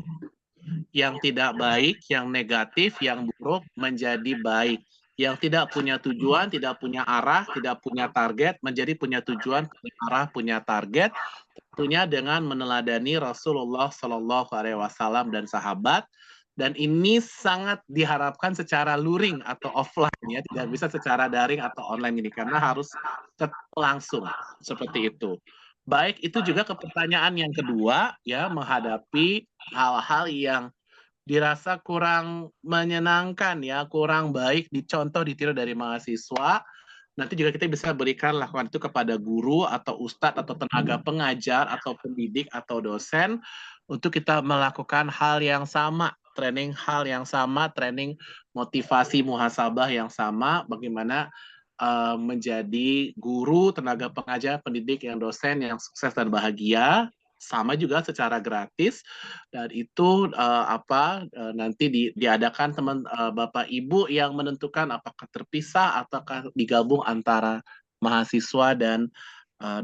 yang tidak baik, yang negatif, yang buruk menjadi baik. Yang tidak punya tujuan, tidak punya arah, tidak punya target, menjadi punya tujuan, punya arah, punya target, tentunya dengan meneladani Rasulullah Shallallahu Alaihi Wasallam dan sahabat. Dan ini sangat diharapkan secara luring atau offline ya, tidak bisa secara daring atau online ini karena harus langsung seperti itu. Baik, itu juga ke pertanyaan yang kedua ya, menghadapi hal-hal yang dirasa kurang menyenangkan ya, kurang baik dicontoh ditiru dari mahasiswa. Nanti juga kita bisa berikan lakukan itu kepada guru atau ustadz atau tenaga pengajar atau pendidik atau dosen untuk kita melakukan hal yang sama, training hal yang sama, training motivasi muhasabah yang sama, bagaimana menjadi guru, tenaga pengajar, pendidik, yang dosen yang sukses dan bahagia, sama juga secara gratis, dan itu nanti diadakan teman Bapak Ibu yang menentukan apakah terpisah ataukah digabung antara mahasiswa dan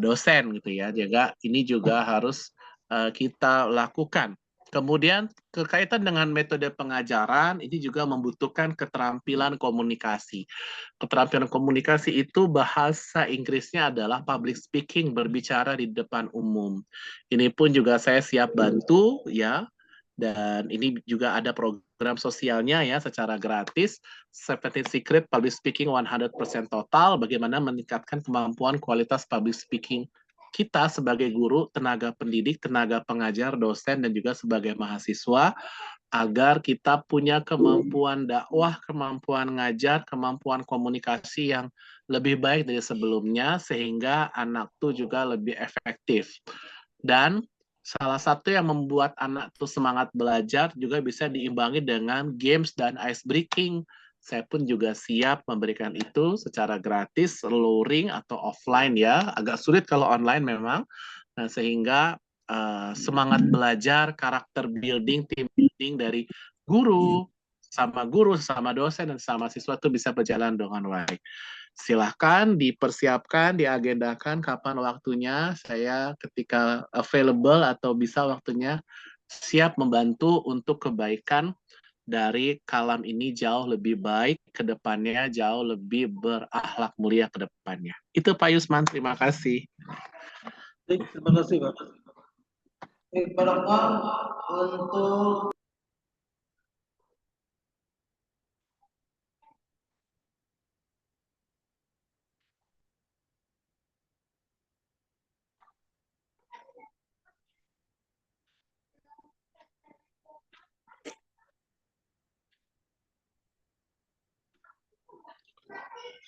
dosen gitu ya. Juga ini juga harus kita lakukan. Kemudian berkaitan dengan metode pengajaran, ini juga membutuhkan keterampilan komunikasi. Keterampilan komunikasi itu bahasa Inggrisnya adalah public speaking, berbicara di depan umum. Ini pun juga saya siap bantu ya. Dan ini juga ada program sosialnya ya secara gratis, 17 Secret Public Speaking 100% Total, bagaimana meningkatkan kemampuan kualitas public speaking kita sebagai guru, tenaga pendidik, tenaga pengajar, dosen, dan juga sebagai mahasiswa, agar kita punya kemampuan dakwah, kemampuan ngajar, kemampuan komunikasi yang lebih baik dari sebelumnya, sehingga anak itu juga lebih efektif. Dan salah satu yang membuat anak itu semangat belajar juga bisa diimbangi dengan games dan ice breaking. Saya pun juga siap memberikan itu secara gratis, luring atau offline ya. Agak sulit kalau online memang. Nah, sehingga semangat belajar, karakter building, team building dari guru, sama dosen, dan sama siswa itu bisa berjalan dengan baik. Silahkan dipersiapkan, diagendakan kapan waktunya. Saya ketika available atau bisa waktunya siap membantu untuk kebaikan dari kalam ini jauh lebih baik ke depannya, jauh lebih berakhlak mulia ke depannya. Itu Pak Yusman, terima kasih. Terima kasih Pak. Pak Dokter, untuk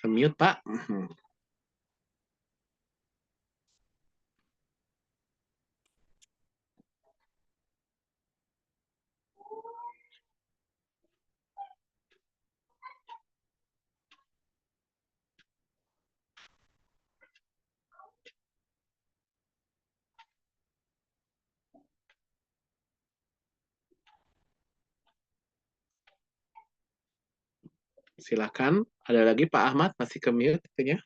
Mute Pak. Silakan. Ada lagi Pak Ahmad, masih ke mute katanya.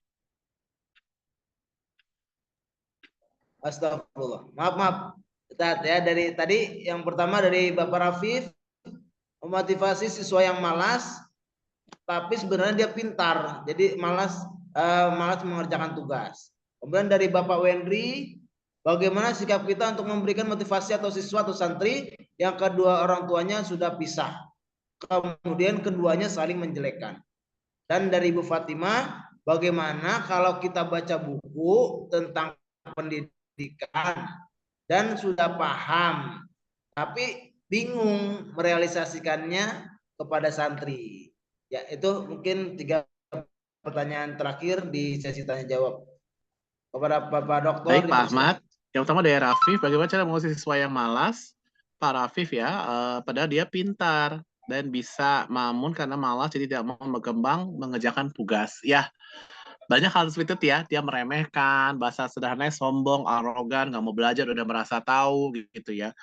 Astagfirullah. Maaf. Ustaz, ya, dari tadi yang pertama dari Bapak Rafif, memotivasi siswa yang malas, tapi sebenarnya dia pintar, jadi malas mengerjakan tugas. Kemudian dari Bapak Wendri, bagaimana sikap kita untuk memberikan motivasi atau siswa atau santri yang kedua orang tuanya sudah pisah, kemudian keduanya saling menjelekkan. Dan dari Ibu Fatimah, bagaimana kalau kita baca buku tentang pendidikan dan sudah paham, tapi bingung merealisasikannya kepada santri. Ya, itu mungkin 3 pertanyaan terakhir di sesi tanya jawab. Kepada Bapak Doktor. Baik, Pak Ahmad. Yang pertama dari Rafif, bagaimana cara mengusir siswa yang malas? Pak Rafif ya, padahal dia pintar dan bisa mamun karena malas, jadi tidak mau berkembang mengerjakan tugas. Ya, banyak hal seperti itu ya, dia meremehkan, bahasa sederhananya sombong, arogan, nggak mau belajar, udah merasa tahu gitu ya.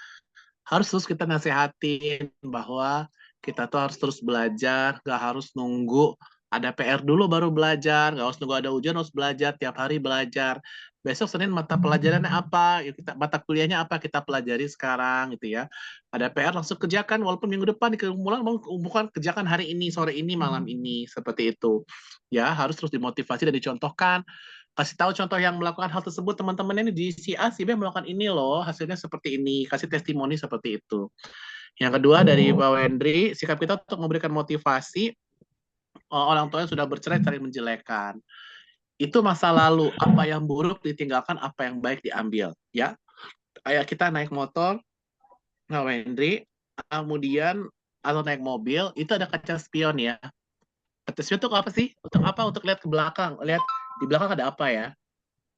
Harus terus kita nasihatin bahwa kita tuh harus terus belajar, nggak harus nunggu ada PR dulu baru belajar, nggak harus nunggu ada ujian, harus belajar, tiap hari belajar. Besok Senin mata pelajarannya apa, mata kuliahnya apa, kita pelajari sekarang gitu ya. Ada PR langsung kerjakan, walaupun minggu depan dikemulan, bukan kerjakan hari ini, sore ini, malam ini, seperti itu. Ya, harus terus dimotivasi dan dicontohkan. Kasih tahu contoh yang melakukan hal tersebut, teman-teman ini di si A, si B melakukan ini loh, hasilnya seperti ini, kasih testimoni seperti itu. Yang kedua dari Pak Wendri, sikap kita untuk memberikan motivasi orang tua yang sudah bercerai saling menjelekkan. Itu masa lalu, apa yang buruk ditinggalkan, apa yang baik diambil. Ya, kayak kita naik motor, Pak Wendri, kemudian atau naik mobil, itu ada kaca spion ya. Kaca spion itu apa sih? Untuk apa? Untuk lihat ke belakang, lihat di belakang ada apa ya.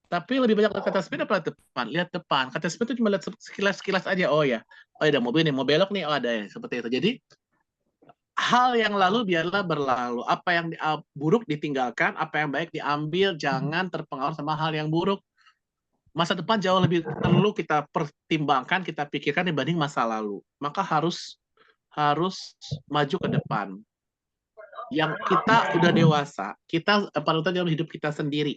Tapi lebih banyak kata spion apa depan? Lihat depan. Kata spion itu cuma lihat sekilas-sekilas aja. Oh ya, ada mobil nih, mau belok nih, oh ada ya. Seperti itu. Jadi hal yang lalu biarlah berlalu. Apa yang buruk ditinggalkan, apa yang baik diambil. Jangan terpengaruh sama hal yang buruk. Masa depan jauh lebih perlu kita pertimbangkan, kita pikirkan dibanding masa lalu. Maka harus maju ke depan. Yang kita udah dewasa, kita panutan dalam hidup kita sendiri.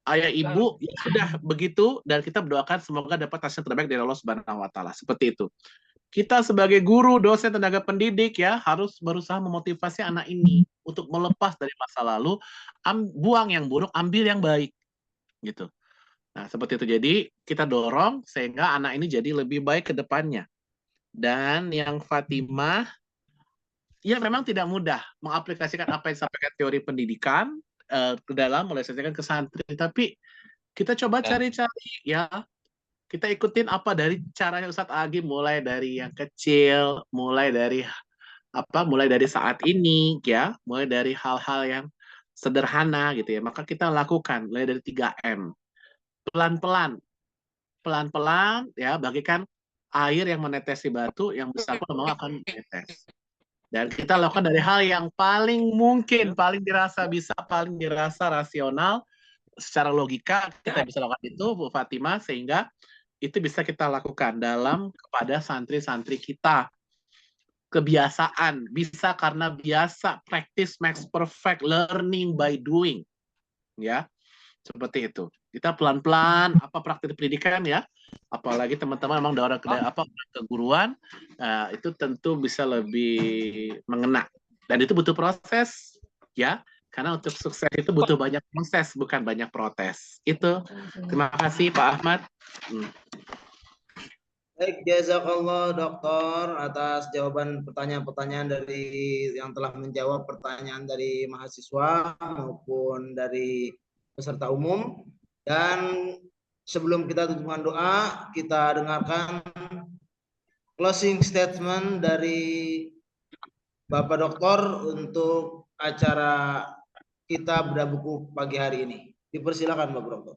Ayah ibu ya sudah begitu, dan kita berdoakan semoga dapat hasil terbaik dari Allah Subhanahu wa taala. Seperti itu. Kita sebagai guru, dosen, tenaga pendidik ya harus berusaha memotivasi anak ini untuk melepas dari masa lalu, buang yang buruk, ambil yang baik. Gitu. Nah, seperti itu. Jadi, kita dorong sehingga anak ini jadi lebih baik ke depannya. Dan yang Fatimah, ya memang tidak mudah mengaplikasikan apa yang disampaikan teori pendidikan ke dalam merealisasikan ke santri, tapi kita coba cari-cari ya, kita ikutin apa dari caranya Ustadz Agi, mulai dari yang kecil, mulai dari saat ini ya, mulai dari hal-hal yang sederhana gitu ya, maka kita lakukan mulai dari 3M, pelan-pelan ya, bagikan air yang menetesi batu, yang besar pun mau akan menetes. Dan kita lakukan dari hal yang paling mungkin, paling dirasa bisa, paling dirasa rasional, secara logika kita bisa lakukan itu, Bu Fatimah, sehingga itu bisa kita lakukan kepada santri-santri kita. Kebiasaan, bisa karena biasa, practice makes perfect, learning by doing. Ya, seperti itu. Kita pelan-pelan, praktik pendidikan ya, apalagi teman-teman memang orang keguruan, itu tentu bisa lebih mengena. Dan itu butuh proses, ya. Karena untuk sukses itu butuh banyak proses, bukan banyak protes. Itu. Terima kasih Pak Ahmad. Baik, jazakallah Dokter atas jawaban pertanyaan-pertanyaan dari yang telah menjawab pertanyaan dari mahasiswa maupun dari peserta umum. Dan sebelum kita tutup dengan doa, kita dengarkan closing statement dari Bapak Dokter untuk acara kita bedah buku pagi hari ini. Dipersilakan Bapak Dokter.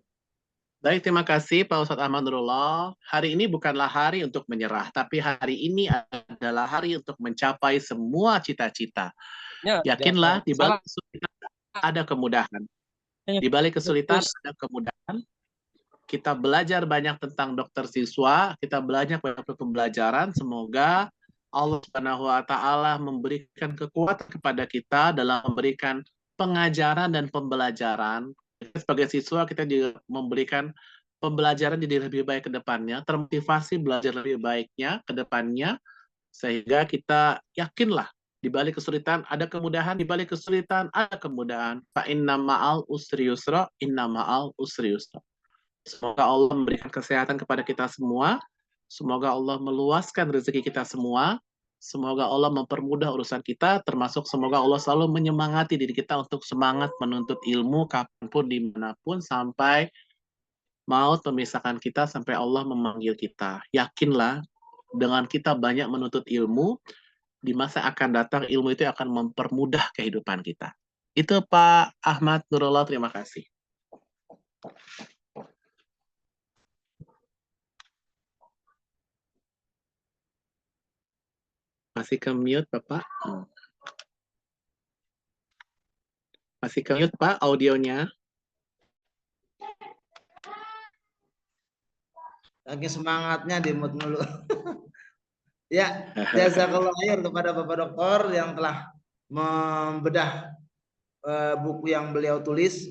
Baik, terima kasih Pak Ustadz Ahmad Nurullah. Hari ini bukanlah hari untuk menyerah, tapi hari ini adalah hari untuk mencapai semua cita-cita. Yakinlah, di balik kesulitan ada kemudahan. Di balik kesulitan ada kemudahan. Kita belajar banyak tentang dokter siswa, kita belajar banyak pembelajaran. Semoga Allah Subhanahu wa taala memberikan kekuatan kepada kita dalam memberikan pengajaran dan pembelajaran. Sebagai siswa kita juga memberikan pembelajaran jadi lebih baik ke depannya, termotivasi belajar lebih baiknya ke depannya, sehingga kita yakinlah di balik kesulitan ada kemudahan, di balik kesulitan ada kemudahan. Fa inna ma'al usri yusra, inna ma'al usri yusra. Semoga Allah memberikan kesehatan kepada kita semua, semoga Allah meluaskan rezeki kita semua, semoga Allah mempermudah urusan kita, termasuk semoga Allah selalu menyemangati diri kita untuk semangat menuntut ilmu kapanpun, dimanapun, sampai maut memisahkan kita sampai Allah memanggil kita. Yakinlah, dengan kita banyak menuntut ilmu, di masa akan datang ilmu itu akan mempermudah kehidupan kita. Itu Pak Ahmad Nurullah, terima kasih. Masih ke mute Bapak? Masih ke mute Pak audionya? Lagi semangatnya di mute mulu. Ya, jazakallah khair kepada Bapak Doktor yang telah membedah buku yang beliau tulis,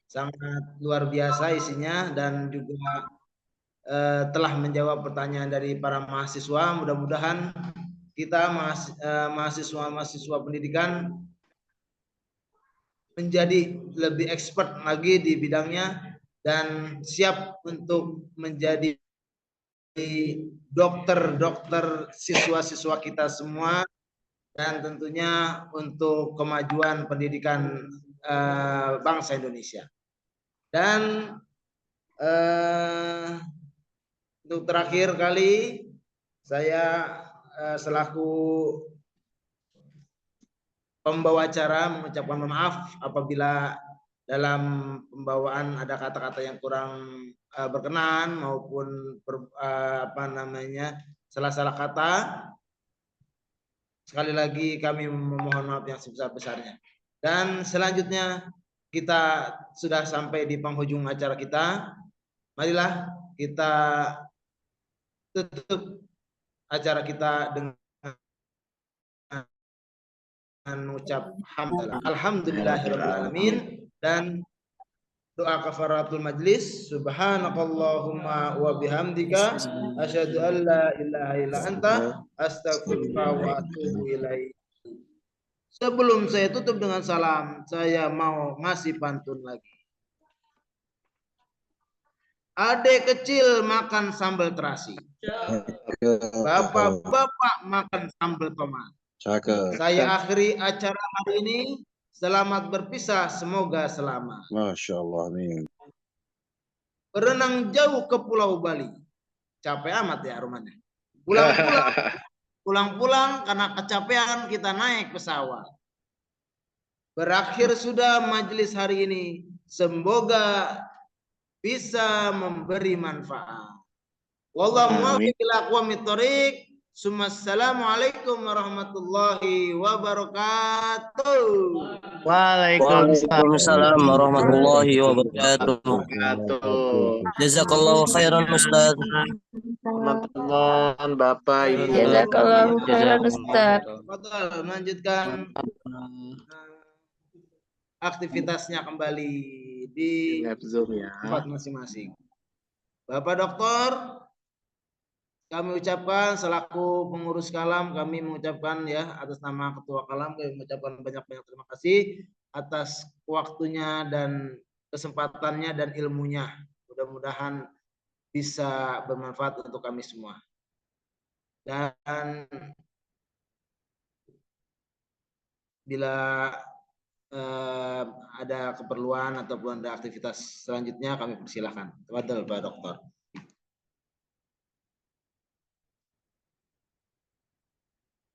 sangat luar biasa isinya, dan juga telah menjawab pertanyaan dari para mahasiswa. Mudah-mudahan kita mahasiswa pendidikan menjadi lebih expert lagi di bidangnya dan siap untuk menjadi dokter siswa-siswa kita semua, dan tentunya untuk kemajuan pendidikan bangsa Indonesia. Dan untuk terakhir kali saya selaku pembawa acara mengucapkan maaf apabila dalam pembawaan ada kata-kata yang kurang berkenan maupun salah-salah kata. Sekali lagi kami memohon maaf yang sebesar-besarnya. Dan selanjutnya kita sudah sampai di penghujung acara kita. Marilah kita tutup acara kita dengan mengucap hamdalah. Alhamdulillahirrahmanirrahim. Dan doa kafaratul majlis. Subhanakallahumma wa bihamdika asyhadu an la ilaha illa anta astaghfiruka wa atubu ilaik. Sebelum saya tutup dengan salam, saya mau ngasih pantun lagi. Adek kecil makan sambal terasi. Bapak-bapak makan sambal tomat. Saya akhiri acara hari ini. Selamat berpisah, semoga selamat. Masya Allah, amin. Berenang jauh ke Pulau Bali. Capek amat ya rumahnya. Pulang-pulang karena kecapean kita naik pesawat. Berakhir sudah majelis hari ini. Semoga bisa memberi manfaat. Wallahu muwaffiq ila aqwamit thoriq. Assalamualaikum warahmatullahi wabarakatuh. Waalaikumsalam warahmatullahi wabarakatuh. Jazakallahu khairan Ustaz. Teman-teman, Bapak, Ibu. Jazakallahu khairan Ustaz. Melanjutkan aktivitasnya kembali di tempat masing-masing. Bapak Doktor, kami ucapkan selaku pengurus Kalam, kami mengucapkan ya atas nama Ketua Kalam, kami mengucapkan banyak-banyak terima kasih atas waktunya dan kesempatannya dan ilmunya. Mudah-mudahan bisa bermanfaat untuk kami semua. Dan bila ada keperluan ataupun ada aktivitas selanjutnya kami persilahkan. Tafadhol Pak Doktor.